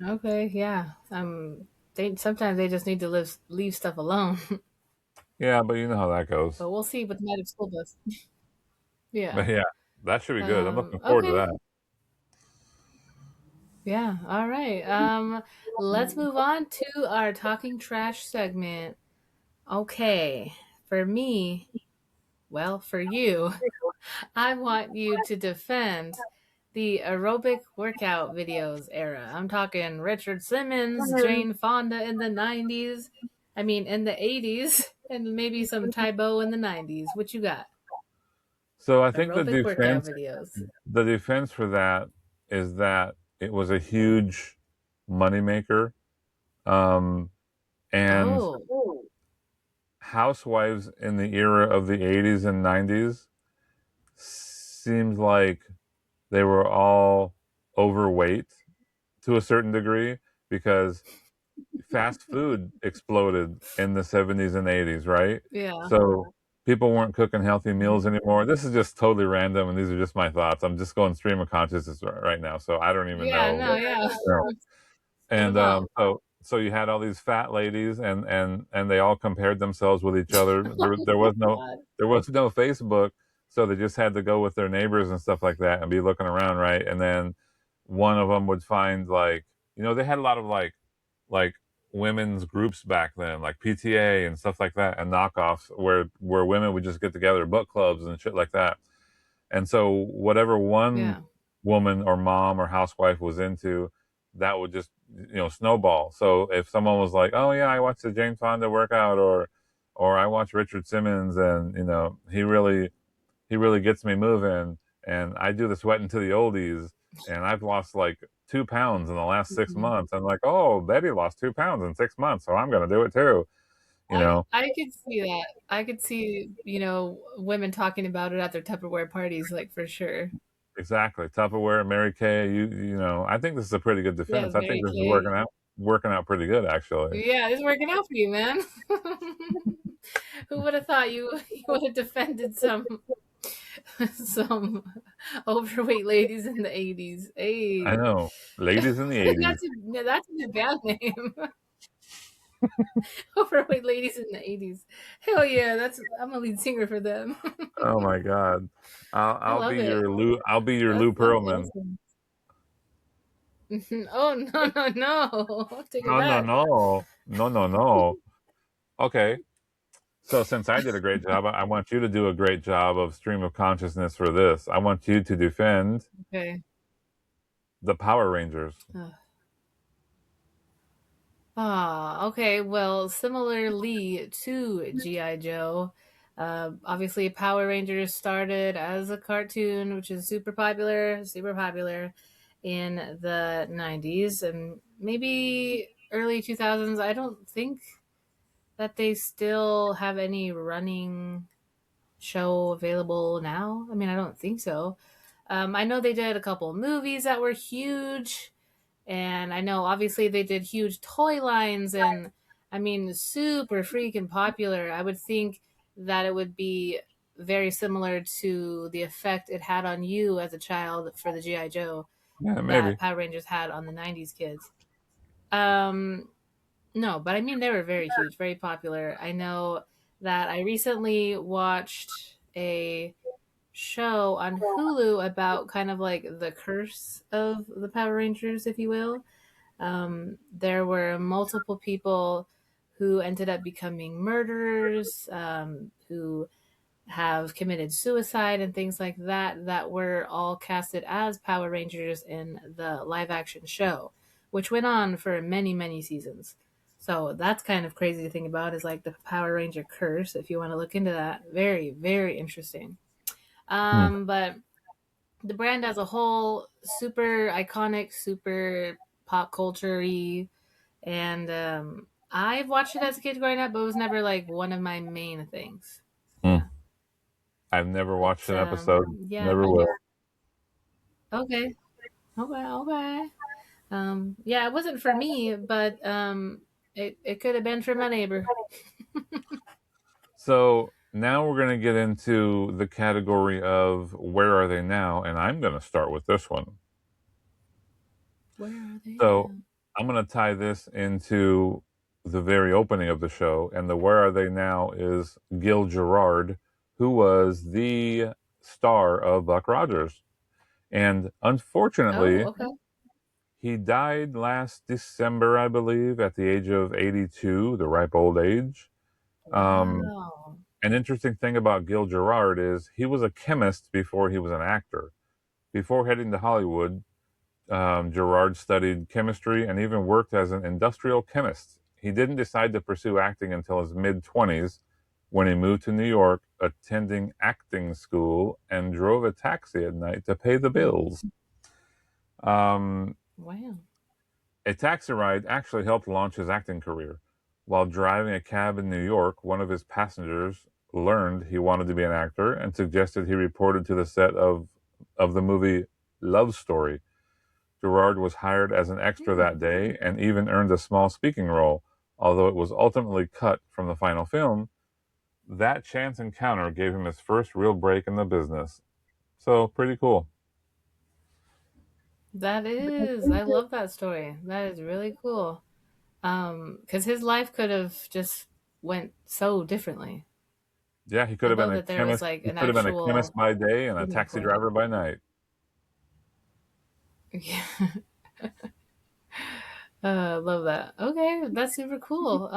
Speaker 3: Okay, yeah. They sometimes they just need to leave stuff alone.
Speaker 2: yeah, but you know how that goes.
Speaker 3: But we'll see with the Magic School Bus. Yeah.
Speaker 2: But yeah, that should be good. I'm looking forward to
Speaker 3: Okay.
Speaker 2: that.
Speaker 3: Yeah. All right. Let's move on to our talking trash segment. Okay. For me, well, for you, I want you to defend the aerobic workout videos era. I'm talking Richard Simmons, Jane Fonda in the 90s. I mean, in the 80s, and maybe some Tybo in the 90s. What you got?
Speaker 2: So I think
Speaker 3: Aerobic workout videos.
Speaker 2: the defense for that is that it was a huge moneymaker. Um, and
Speaker 3: Oh,
Speaker 2: housewives in the era of the 80s and 90s seems like they were all overweight to a certain degree because fast food exploded in the 70s and 80s, right?
Speaker 3: yeah.
Speaker 2: So people weren't cooking healthy meals anymore. This is just totally random, and these are just my thoughts. I'm just going stream of consciousness right now, so I don't even
Speaker 3: Yeah,
Speaker 2: know.
Speaker 3: no, yeah. Spill
Speaker 2: And
Speaker 3: them out.
Speaker 2: so you had all these fat ladies, and they all compared themselves with each other. There was no
Speaker 3: God.
Speaker 2: Facebook, so they just had to go with their neighbors and stuff like that, and be looking around, right? And then one of them would find, like, they had a lot of like women's groups back then, like PTA and stuff like that, and knockoffs where women would just get together, book clubs and shit like that. And so whatever one
Speaker 3: Yeah.
Speaker 2: woman or mom or housewife was into, that would just snowball. So if someone was like, "Oh yeah, I watched the Jane Fonda workout," or I watched Richard Simmons, and he really gets me moving, and I do the sweating to the oldies, and I've lost like 2 pounds in the last six
Speaker 3: Mhm.
Speaker 2: months. I'm like, "Oh, Betty lost 2 pounds in 6 months, so I'm gonna do it too." You know,
Speaker 3: I could see that. I could see, women talking about it at their Tupperware parties, like for sure.
Speaker 2: exactly. Tupperware, Mary Kay. I think this is a pretty good
Speaker 3: Yes,
Speaker 2: defense. I think
Speaker 3: Mary
Speaker 2: this is
Speaker 3: Kay.
Speaker 2: working out pretty good, actually.
Speaker 3: Yeah, it's working out for you, man. Who would have thought you would have defended some overweight ladies in the 80s?
Speaker 2: I
Speaker 3: Hey,
Speaker 2: know, ladies in the '80s.
Speaker 3: that's a bad name. Overweight ladies in the 80s. Hell yeah, I'm a lead singer for them.
Speaker 2: Oh my God, I'll
Speaker 3: I
Speaker 2: I'll
Speaker 3: love
Speaker 2: be
Speaker 3: it.
Speaker 2: your Lou. I'll be your
Speaker 3: That
Speaker 2: Lou
Speaker 3: sounds
Speaker 2: Pearlman.
Speaker 3: awesome. Oh no no no! Take it
Speaker 2: No, no,
Speaker 3: back.
Speaker 2: no, no, no, no. Okay, so since I did a great job, I want you to do a great job of stream of consciousness for this. I want you to defend
Speaker 3: Okay.
Speaker 2: the Power Rangers.
Speaker 3: Ugh. Okay. Well, similarly to G.I. Joe, obviously Power Rangers started as a cartoon, which is super popular in the 90s and maybe early 2000s. I don't think that they still have any running show available now. I mean, I don't think so. I know they did a couple movies that were huge, and I know obviously they did huge toy lines, and I mean, super freaking popular. I would think that it would be very similar to the effect it had on you as a child for the G.I. Joe
Speaker 2: Yeah,
Speaker 3: that
Speaker 2: maybe.
Speaker 3: Power Rangers had on the 90s kids. Um, no, but I mean, they were very huge, very popular. I know that I recently watched a show on Hulu about kind of like the curse of the Power Rangers, if you will. There were multiple people who ended up becoming murderers, who have committed suicide and things like that, that were all casted as Power Rangers in the live action show, which went on for many, many seasons. So that's kind of crazy to think about, is like the Power Ranger curse, if you want to look into that. Very, very interesting.
Speaker 2: Hmm.
Speaker 3: But the brand as a whole, super iconic, super pop culture y. And I've watched it as a kid growing up, but it was never like one of my main things.
Speaker 2: Hmm.
Speaker 3: Yeah.
Speaker 2: I've never watched
Speaker 3: But
Speaker 2: an episode.
Speaker 3: yeah,
Speaker 2: Never will.
Speaker 3: okay. Okay, okay. Yeah, it wasn't for me, but it could have been for my neighbor.
Speaker 2: So now we're going to get into the category of where are they now, and I'm going to start with this one.
Speaker 3: Where are they
Speaker 2: So
Speaker 3: now?
Speaker 2: I'm going to tie this into the very opening of the show, and the where are they now is Gil Gerard, who was the star of Buck Rogers. And
Speaker 3: Oh,
Speaker 2: unfortunately,
Speaker 3: okay.
Speaker 2: he died last December, I believe, at the age of 82, the ripe old age. Um,
Speaker 3: Wow.
Speaker 2: an interesting thing about Gil Gerard is he was a chemist before he was an actor. Before heading to Hollywood, Gerard studied chemistry and even worked as an industrial chemist. He didn't decide to pursue acting until his mid 20s when he moved to New York, attending acting school, and drove a taxi at night to pay the bills. Um,
Speaker 3: Wow.
Speaker 2: a taxi ride actually helped launch his acting career. While driving a cab in New York, one of his passengers learned he wanted to be an actor and suggested he reported to the set of the movie Love Story. Gerard was hired as an extra
Speaker 3: Hmm.
Speaker 2: that day and even earned a small speaking role, although it was ultimately cut from the final film. That chance encounter gave him his first real break in the business. So, pretty cool.
Speaker 3: That is. I love that story. That is really cool. Because his life could have just went so differently.
Speaker 2: Yeah, he could
Speaker 3: I
Speaker 2: have been
Speaker 3: love
Speaker 2: a
Speaker 3: that there was
Speaker 2: chemist.
Speaker 3: like
Speaker 2: He
Speaker 3: an
Speaker 2: could have been a chemist
Speaker 3: actual
Speaker 2: by day and a
Speaker 3: turning
Speaker 2: taxi
Speaker 3: point.
Speaker 2: driver by night.
Speaker 3: Yeah. Love that. Okay, that's super cool.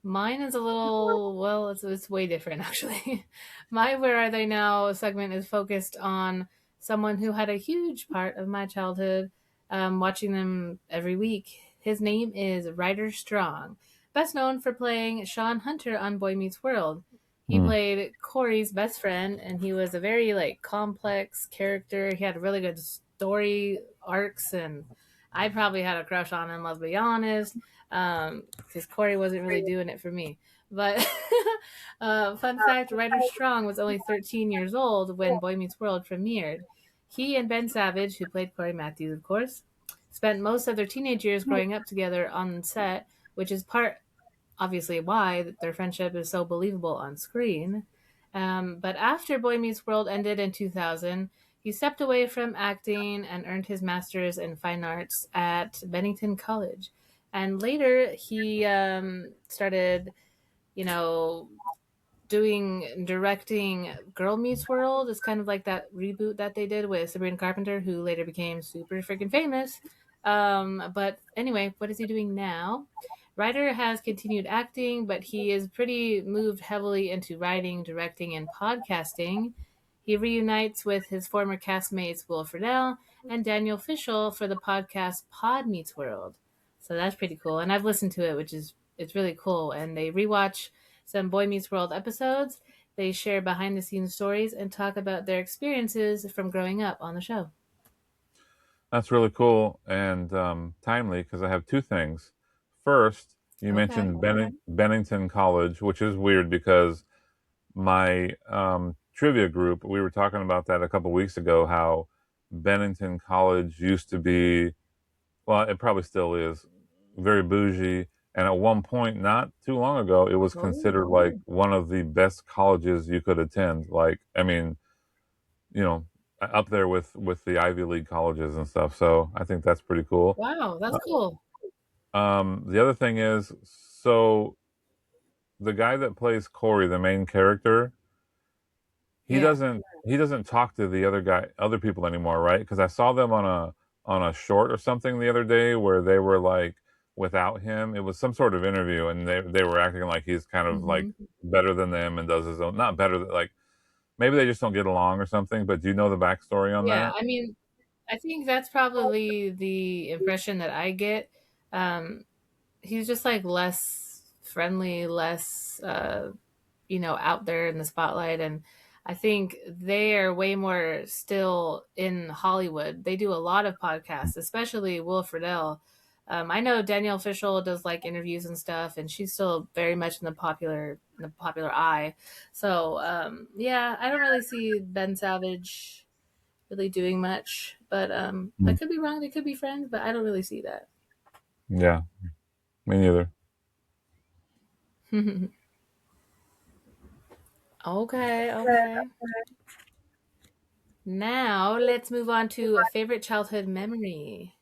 Speaker 3: Mine is a little, well, it's way different actually. My Where Are They Now segment is focused on someone who had a huge part of my childhood, watching them every week. His name is Ryder Strong, best known for playing Sean Hunter on Boy Meets World. He
Speaker 2: Hmm.
Speaker 3: played Corey's best friend, and he was a very like complex character. He had really good story arcs, and I probably had a crush on him, let's be honest, because Corey wasn't really doing it for me. But fun fact, Ryder Strong was only 13 years old when Boy Meets World premiered. He and Ben Savage, who played Corey Matthews, of course, spent most of their teenage years growing up together on set, which is part obviously why their friendship is so believable on screen. But after Boy Meets World ended in 2000, he stepped away from acting and earned his master's in fine arts at Bennington College. And later, he started, you know, doing directing Girl Meets World. It's kind of like that reboot that they did with Sabrina Carpenter, who later became super freaking famous. But anyway, what is he doing now? Ryder has continued acting, but he is pretty moved heavily into writing, directing, and podcasting. He reunites with his former castmates Will Friedle and Daniel Fishel for the podcast Pod Meets World. So that's pretty cool. And I've listened to it, which is it's really cool. And they rewatch some Boy Meets World episodes. They share behind the scenes stories and talk about their experiences from growing up on the show.
Speaker 2: That's really cool and timely because I have two things. First, you
Speaker 3: Okay.
Speaker 2: mentioned Bennington College, which is weird because my trivia group, we were talking about that a couple weeks ago, how Bennington College used to be, well, it probably still is, very bougie. And at one point, not too long ago, it was
Speaker 3: Oh,
Speaker 2: considered like one of the best colleges you could attend. Like, I mean, you know, up there with the Ivy League colleges and stuff. So I think that's pretty cool.
Speaker 3: wow, that's cool.
Speaker 2: The other thing is, so the guy that plays Corey, the main character,
Speaker 3: Yeah.
Speaker 2: he doesn't talk to the other people anymore, right? Because I saw them on a short or something the other day where they were like without him. It was some sort of interview, and they were acting like he's kind of like
Speaker 3: Hmm.
Speaker 2: better than them and does his own, not better like maybe they just don't get along or something. But do you know the backstory on
Speaker 3: Yeah.
Speaker 2: that?
Speaker 3: I mean, I think that's probably the impression that I get. Um, he's just like less friendly, less out there in the spotlight. And I think they are way more still in Hollywood. They do a lot of podcasts, especially Will Friedle. I know Danielle Fishel does like interviews and stuff, and she's still very much in the popular eye. So yeah, I don't really see Ben Savage really doing much, but I
Speaker 2: Mm.
Speaker 3: could be wrong. They could be friends, but I don't really see that.
Speaker 2: Yeah, me neither.
Speaker 3: Okay, okay. Now let's move on to a favorite childhood memory.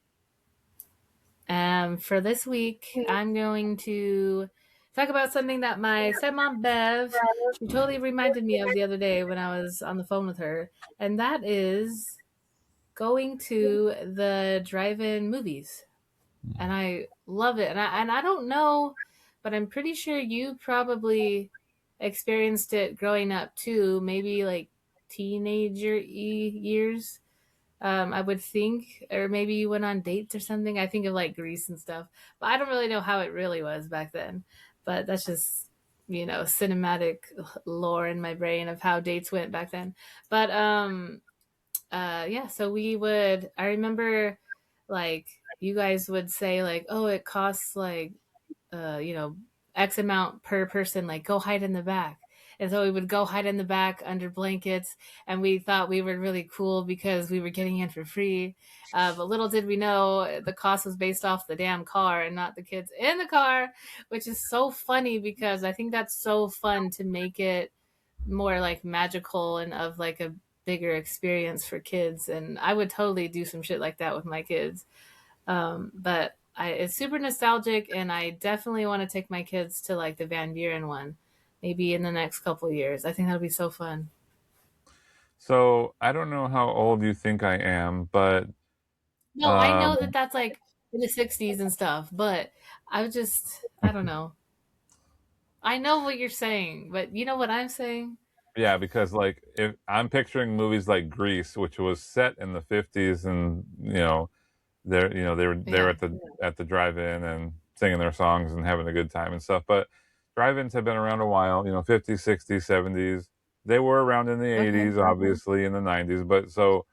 Speaker 3: For this week, I'm going to talk about something that my stepmom Bev, she totally reminded me of the other day when I was on the phone with her, and that is going to the drive-in movies. And I love it. And I don't know, but I'm pretty sure you probably experienced it growing up too, maybe like teenager years. I would think, or maybe you went on dates or something. I think of like Greece and stuff, but I don't really know how it really was back then. But that's just cinematic lore in my brain of how dates went back then. But yeah, so we would. I remember, like you guys would say like, oh, it costs like uh, you know, X amount per person, like go hide in the back. And so we would go hide in the back under blankets, and we thought we were really cool because we were getting in for free. But little did we know the cost was based off the damn car and not the kids in the car, which is so funny because I think that's so fun to make it more like magical and of like a bigger experience for kids. And I would totally do some shit like that with my kids. But it's super nostalgic, and I definitely want to take my kids to like the Van Buren one, maybe in the next couple of years. I think that'll be so fun.
Speaker 2: So I don't know how old you think I am, but
Speaker 3: No, I
Speaker 2: um,
Speaker 3: know that that's like in the '60s and stuff, but I don't know. I know what you're saying, but you know what I'm saying?
Speaker 2: yeah, because like if I'm picturing movies like Grease, which was set in the 50s, and they were there
Speaker 3: Yeah.
Speaker 2: at the drive-in and singing their songs and having a good time and stuff. But drive-ins have been around a while, 50s, 60s, 70s. They were around in the
Speaker 3: Okay.
Speaker 2: 80s, obviously in the 90s, but so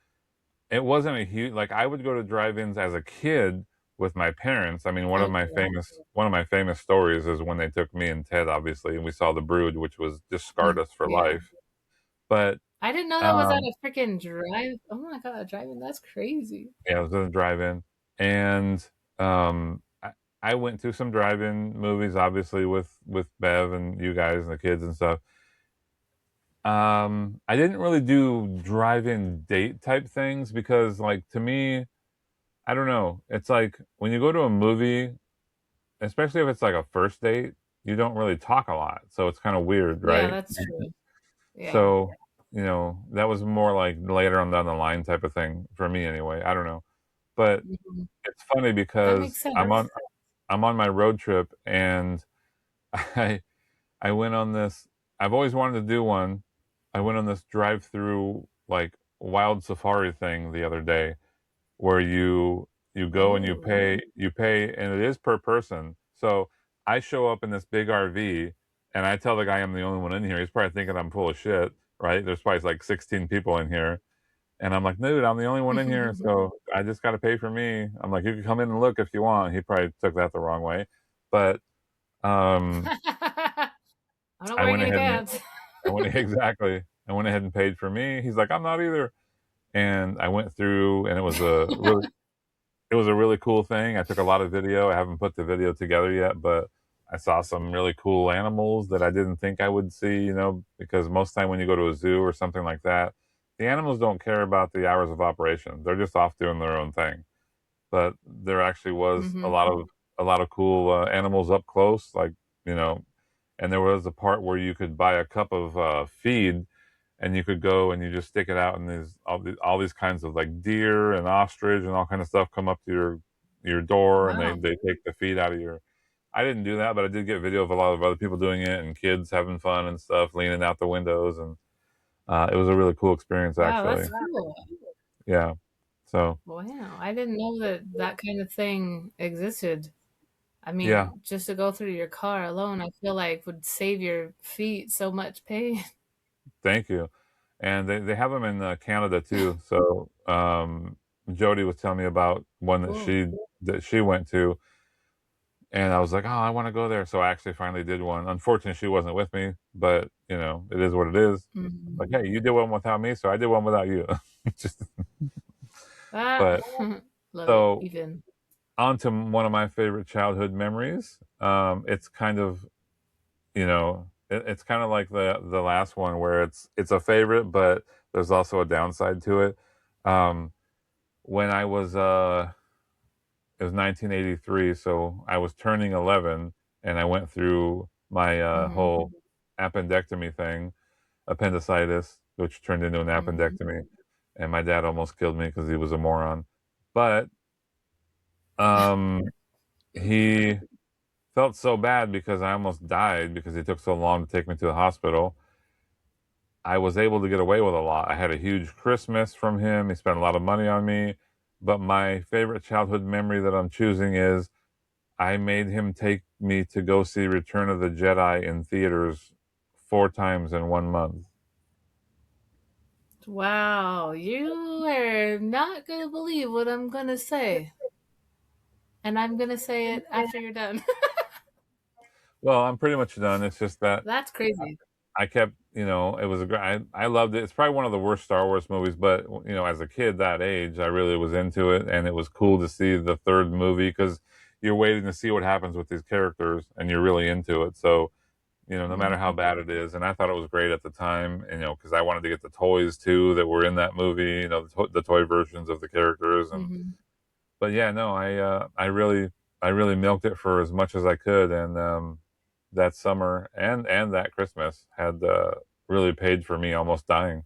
Speaker 2: it wasn't a huge like I would go to drive-ins as a kid with my parents. I mean,
Speaker 3: Okay.
Speaker 2: one of my famous stories is when they took me and Ted, obviously, and we saw The Brood, which was just scarred us for
Speaker 3: Yeah.
Speaker 2: life. But
Speaker 3: I didn't know that was at
Speaker 2: um,
Speaker 3: a freaking drive. Oh my god, driving. That's crazy.
Speaker 2: yeah, I was in a drive-in, and um, I, I went to some drive-in movies, obviously with Bev and you guys and the kids and stuff. I didn't really do drive-in date type things because, like, to me, I don't know. It's like when you go to a movie, especially if it's like a first date, you don't really talk a lot, so it's kind of weird,
Speaker 3: Yeah,
Speaker 2: right?
Speaker 3: that's true. Yeah.
Speaker 2: So, that was more like later on down the line type of thing for me anyway. I don't know. But
Speaker 3: Mhm.
Speaker 2: it's funny
Speaker 3: That makes
Speaker 2: because
Speaker 3: sense.
Speaker 2: I'm on my road trip and I I went on this I've always wanted to do one. I went on this drive-through like wild safari thing the other day where you go and
Speaker 3: Oh.
Speaker 2: you pay and it is per person. So I show up in this big RV and I tell the guy I'm the only one in here. He's probably thinking I'm full of shit, right? There's probably like 16 people in here. And I'm like, dude, I'm the only one in here, so I just got to pay for me. I'm like, you can come in and look if you want. He probably took that the wrong way, but um,
Speaker 3: I'm not
Speaker 2: I
Speaker 3: wearing
Speaker 2: went
Speaker 3: any
Speaker 2: ahead and
Speaker 3: pants.
Speaker 2: I went exactly. I went ahead and paid for me. He's like, I'm not either. And I went through, and it was a really cool thing. I took a lot of video. I haven't put the video together yet, but I saw some really cool animals that I didn't think I would see, because most time when you go to a zoo or something like that, the animals don't care about the hours of operation. They're just off doing their own thing. But there actually was
Speaker 3: Hmm.
Speaker 2: a lot of cool animals up close, like, you know, and there was a part where you could buy a cup of feed and you could go and you just stick it out and there's all these kinds of like deer and ostrich and all kind of stuff come up to your door and
Speaker 3: Wow.
Speaker 2: they take the feed out of your I didn't do that, but I did get video of a lot of other people doing it and kids having fun and stuff leaning out the windows, and it was a really cool experience
Speaker 3: Wow,
Speaker 2: actually.
Speaker 3: that's cool.
Speaker 2: Yeah, so
Speaker 3: Wow. I didn't know that that kind of thing existed. I
Speaker 2: Yeah,
Speaker 3: mean, just to go through your car alone, I feel like would save your feet so much pain.
Speaker 2: thank you. And they have them in Canada too. So Jody was telling me about one
Speaker 3: Cool.
Speaker 2: that she went to, and I was like, oh, I want to go there. So I actually finally did one. Unfortunately, she wasn't with me, but you know, it is what it is. Like,
Speaker 3: Mhm.
Speaker 2: hey, you did one without me, so I did one without you. Just,
Speaker 3: Ah,
Speaker 2: but
Speaker 3: love it.
Speaker 2: so
Speaker 3: Even.
Speaker 2: on to one of my favorite childhood memories. It's kind of, you know, it's kind of like the last one where it's a favorite, but there's also a downside to it. Um, when I was it was 1983, so I was turning 11, and I went through my
Speaker 3: Hmm.
Speaker 2: whole appendectomy thing, appendicitis, which turned into an
Speaker 3: Hmm.
Speaker 2: appendectomy, and my dad almost killed me because he was a moron. But um, he felt so bad because I almost died because he took so long to take me to the hospital. I was able to get away with a lot. I had a huge Christmas from him. He spent a lot of money on me. But my favorite childhood memory that I'm choosing is I made him take me to go see Return of the Jedi in theaters 4 times in 1 month.
Speaker 3: Wow, you are not gonna believe what I'm gonna say. And I'm gonna say it after you're done.
Speaker 2: Well, I'm pretty much done. It's just that
Speaker 3: That's crazy.
Speaker 2: I kept, you know, it was a great. I loved it. It's probably one of the worst Star Wars movies, but you know, as a kid that age, I really was into it, and it was cool to see the third movie because you're waiting to see what happens with these characters, and you're really into it. So, you know, no matter how
Speaker 3: Hmm.
Speaker 2: bad it is, and I thought it was great at the time, and, you know, because I wanted to get the toys too that were in that movie, you know, the toy versions of the characters, and
Speaker 3: Hmm.
Speaker 2: but yeah, no, I really milked it for as much as I could, and that summer and that Christmas had really paid for me almost dying.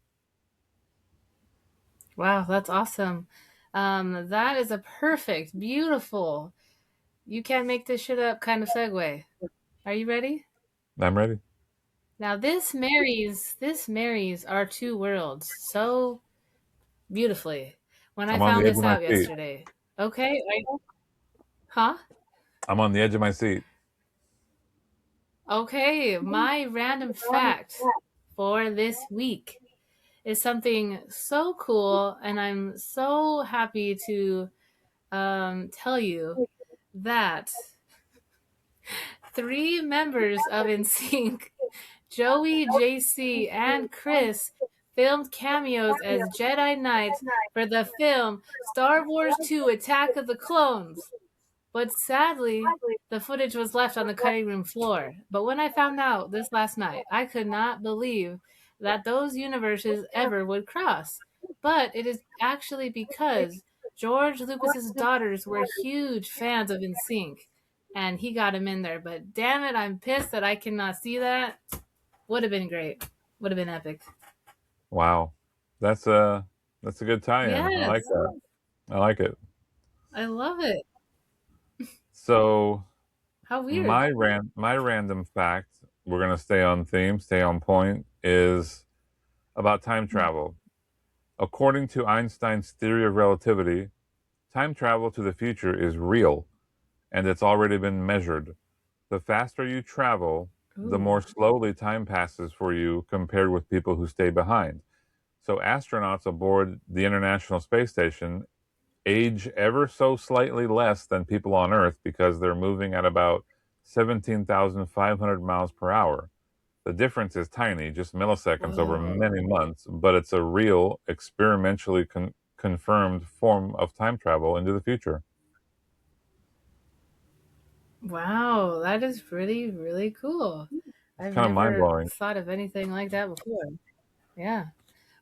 Speaker 3: Wow, that's awesome. That is a perfect, beautiful, you can't make this shit up kind of segue. Are you ready?
Speaker 2: I'm ready.
Speaker 3: Now this marries our two worlds so beautifully. When I
Speaker 2: I'm on the
Speaker 3: found
Speaker 2: edge
Speaker 3: this
Speaker 2: of my
Speaker 3: out
Speaker 2: seat.
Speaker 3: yesterday. Okay, huh?
Speaker 2: I'm on the edge of my seat.
Speaker 3: Okay, my random fact for this week is something so cool, and I'm so happy to tell you that three members of NSYNC, Joey, JC, and Chris, filmed cameos as Jedi Knights for the film Star Wars II Attack of the Clones. But sadly, the footage was left on the cutting room floor. But when I found out this last night, I could not believe that those universes ever would cross. But it is actually because George Lucas's daughters were huge fans of NSYNC, and he got him in there. But damn it, I'm pissed that I cannot see that. Would have been great. Would have been epic.
Speaker 2: Wow, that's a that's a good tie-in. I like
Speaker 3: Yes,
Speaker 2: that. I like it.
Speaker 3: I love it.
Speaker 2: So
Speaker 3: How weird.
Speaker 2: my random fact, we're gonna stay on theme, stay on point, is about time travel. According to Einstein's theory of relativity, time travel to the future is real, and it's already been measured. The faster you travel, the more
Speaker 3: Ooh.
Speaker 2: slowly time passes for you compared with people who stay behind. So astronauts aboard the International Space Station age ever so slightly less than people on Earth because they're moving at about 17,500 miles per hour. The difference is tiny, just milliseconds over
Speaker 3: Whoa.
Speaker 2: many months, but it's a real, experimentally confirmed form of time travel into the future.
Speaker 3: Wow, that is really, really cool.
Speaker 2: It's
Speaker 3: I've
Speaker 2: kind of mind
Speaker 3: never
Speaker 2: blowing.
Speaker 3: thought of anything like that before. Yeah.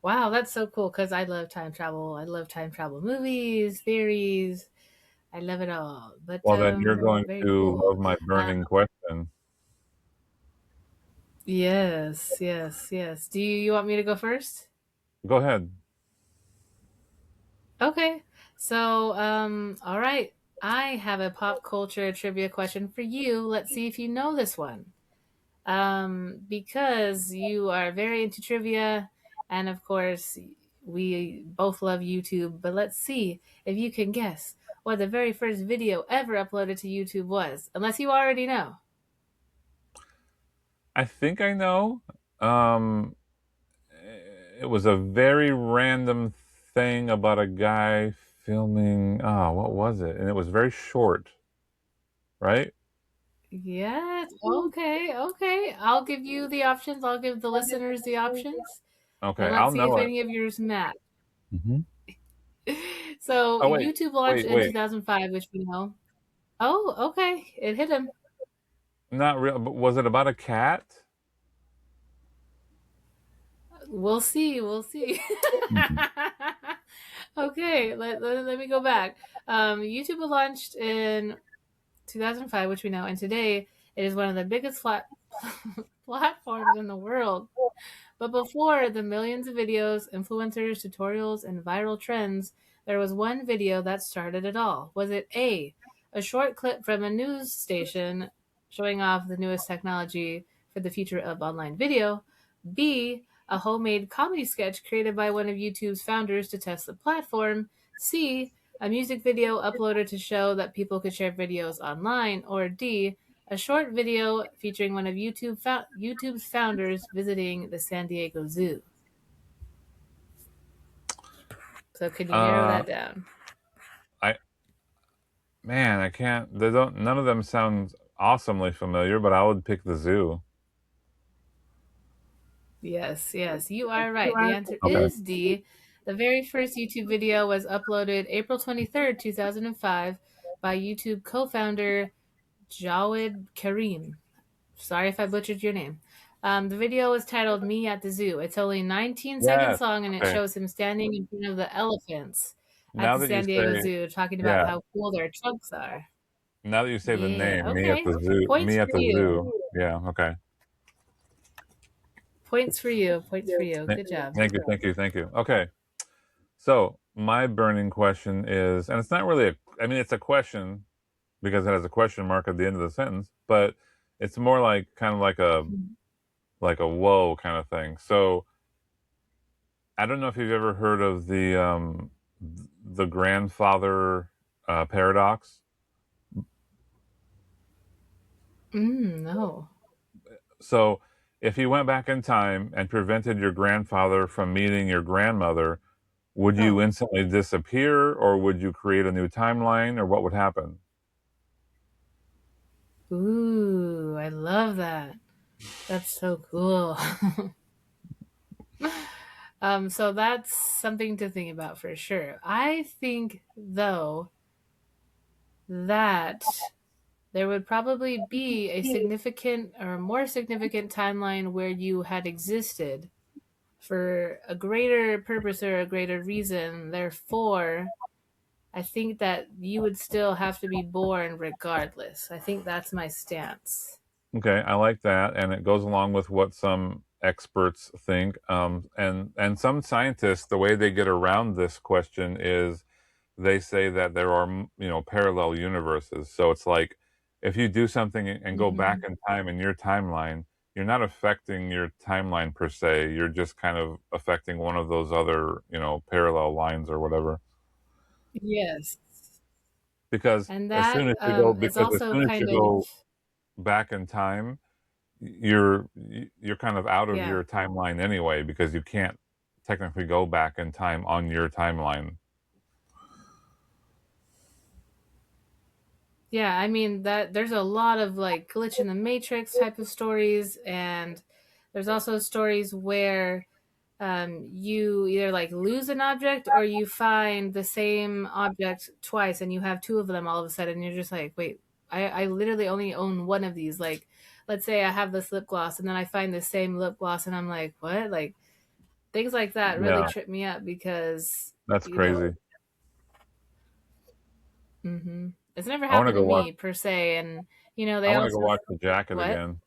Speaker 3: Wow, that's so cool because I love time travel. I love time travel movies, theories. I love it all. But
Speaker 2: Well, then you're going
Speaker 3: very
Speaker 2: to
Speaker 3: cool.
Speaker 2: love my
Speaker 3: Uh,
Speaker 2: burning question.
Speaker 3: yes, yes, yes. Do you want me to go first?
Speaker 2: Go ahead.
Speaker 3: Okay. So, all right. I have a pop culture trivia question for you. Let's see if you know this one. Because you are very into trivia, and of course, we both love YouTube. But let's see if you can guess what the very first video ever uploaded to YouTube was, unless you already know.
Speaker 2: I think I know. Um, it was a very random thing about a guy filming. Oh, what was it? And it was very short, right?
Speaker 3: Yes. Okay. Okay. I'll give you the options. I'll give the listeners the options.
Speaker 2: Okay,
Speaker 3: And let's
Speaker 2: I'll
Speaker 3: see if
Speaker 2: know it.
Speaker 3: any of yours match.
Speaker 2: Hmm.
Speaker 3: So
Speaker 2: Oh wait,
Speaker 3: YouTube launched
Speaker 2: wait,
Speaker 3: in
Speaker 2: wait.
Speaker 3: 2005, which we know. Oh, okay. It hit him.
Speaker 2: Not real, but was it about a cat?
Speaker 3: We'll see. We'll see.
Speaker 2: Mhm.
Speaker 3: Okay. Let me go back. YouTube was launched in 2005, which we know, and today it is one of the biggest platforms in the world. But before the millions of videos, influencers, tutorials, and viral trends, there was one video that started it all. Was it a short clip from a news station showing off the newest technology for the future of online video? B, a homemade comedy sketch created by one of YouTube's founders to test the platform? C, a music video uploaded to show that people could share videos online? Or D, a short video featuring one of YouTube's founders visiting the San Diego Zoo? So can you narrow
Speaker 2: Uh,
Speaker 3: that down?
Speaker 2: I Man, I can't. They don't. None of them sound awesomely familiar, but I would pick the zoo.
Speaker 3: Yes, yes, you are right. The answer
Speaker 2: Okay.
Speaker 3: is D. The very first YouTube video was uploaded April 23rd, 2005 by YouTube co-founder Jawed Karim. Sorry if I butchered your name. The video was titled Me at the Zoo. It's only 19 seconds
Speaker 2: Yes.
Speaker 3: long and it
Speaker 2: Okay.
Speaker 3: shows him standing in front of the elephants at
Speaker 2: Now
Speaker 3: the
Speaker 2: that you
Speaker 3: San Diego
Speaker 2: say,
Speaker 3: Zoo talking about
Speaker 2: yeah,
Speaker 3: how cool their trunks are.
Speaker 2: now that you say the
Speaker 3: Yeah,
Speaker 2: name, me at
Speaker 3: okay.
Speaker 2: the zoo,
Speaker 3: Points
Speaker 2: me at
Speaker 3: for
Speaker 2: the
Speaker 3: you.
Speaker 2: zoo. Yeah. Okay.
Speaker 3: Points for you. Points for you.
Speaker 2: Th-
Speaker 3: Good job.
Speaker 2: Thank you. Thank you. Thank you. Okay. So my burning question is, and it's not really a. I mean, it's a question because it has a question mark at the end of the sentence, but it's more like kind of like a whoa kind of thing. So I don't know if you've ever heard of the grandfather paradox.
Speaker 3: No.
Speaker 2: So if you went back in time and prevented your grandfather from meeting your grandmother, would you
Speaker 3: Oh.
Speaker 2: instantly disappear, or would you create a new timeline, or what would happen?
Speaker 3: Ooh, I love that. That's so cool. So that's something to think about for sure. I think though that there would probably be a significant or more significant timeline where you had existed for a greater purpose or a greater reason. Therefore, I think that you would still have to be born regardless. I think that's my stance.
Speaker 2: Okay, I like that, and it goes along with what some experts think. And some scientists, the way they get around this question is they say that there are parallel universes. So it's like if you do something and go back
Speaker 3: Hmm.
Speaker 2: in time in your timeline, you're not affecting your timeline per se. You're just kind of affecting one of those other parallel lines or whatever.
Speaker 3: Yes.
Speaker 2: Because
Speaker 3: And
Speaker 2: as
Speaker 3: that
Speaker 2: soon as you go,
Speaker 3: is
Speaker 2: because as
Speaker 3: also
Speaker 2: soon as you
Speaker 3: kind of,
Speaker 2: go back in time, you're kind of out of
Speaker 3: yeah.
Speaker 2: your timeline anyway because you can't technically go back in time on your timeline.
Speaker 3: Yeah, I mean that there's a lot of like glitch in the matrix type of stories, and there's also stories where you either like lose an object or you find the same object twice and you have two of them all of a sudden. You're just like, wait, I literally only own one of these. Like, let's say I have this lip gloss and then I find the same lip gloss and I'm like, what? Like, things like that really
Speaker 2: Yeah,
Speaker 3: trip me up because,
Speaker 2: that's
Speaker 3: you know,
Speaker 2: crazy.
Speaker 3: it's never
Speaker 2: I want to
Speaker 3: happened
Speaker 2: go
Speaker 3: to
Speaker 2: watch.
Speaker 3: me per se. And,
Speaker 2: I
Speaker 3: they
Speaker 2: want to go
Speaker 3: also,
Speaker 2: watch The Jacket
Speaker 3: what?
Speaker 2: again.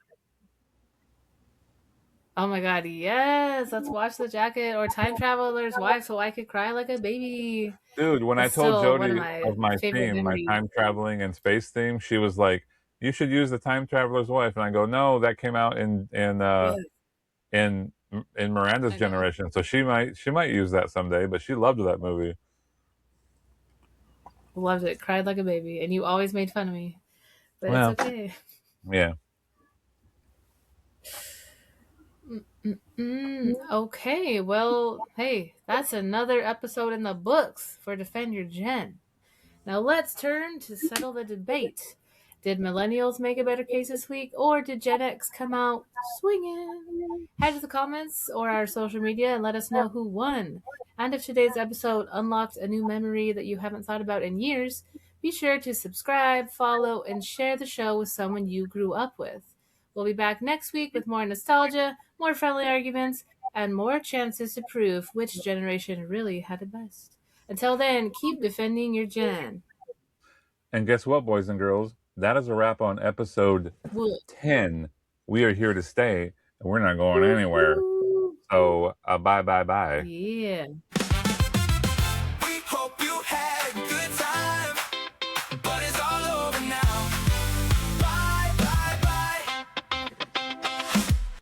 Speaker 3: Oh my god, yes! Let's watch The Jacket or Time Traveler's Wife so I could cry like a baby.
Speaker 2: Dude, when I
Speaker 3: That's
Speaker 2: told
Speaker 3: still one of
Speaker 2: Jody
Speaker 3: my
Speaker 2: of my
Speaker 3: favorite
Speaker 2: theme, my
Speaker 3: memories.
Speaker 2: time traveling and space theme, she was like, "You should use The Time Traveler's Wife." And I go, "No, that came out
Speaker 3: Yes,
Speaker 2: in in Miranda's
Speaker 3: I know.
Speaker 2: generation, so she might use that someday." But she loved that movie.
Speaker 3: Loved it. Cried like a baby. And you always made fun of me. But it's
Speaker 2: Well,
Speaker 3: okay.
Speaker 2: yeah.
Speaker 3: Okay, well, hey, that's another episode in the books for Defend Your Gen. Now let's turn to settle the debate. Did millennials make a better case this week, or did Gen X come out swinging? Head to the comments or our social media and let us know who won. And if today's episode unlocked a new memory that you haven't thought about in years, be sure to subscribe, follow, and share the show with someone you grew up with. We'll be back next week with more nostalgia, more friendly arguments, and more chances to prove which generation really had it best. Until then, keep defending your gen.
Speaker 2: And guess what, boys and girls? That is a wrap on episode
Speaker 3: Wood.
Speaker 2: 10. We are here to stay, and we're not going anywhere. So, bye, bye, bye.
Speaker 3: Yeah.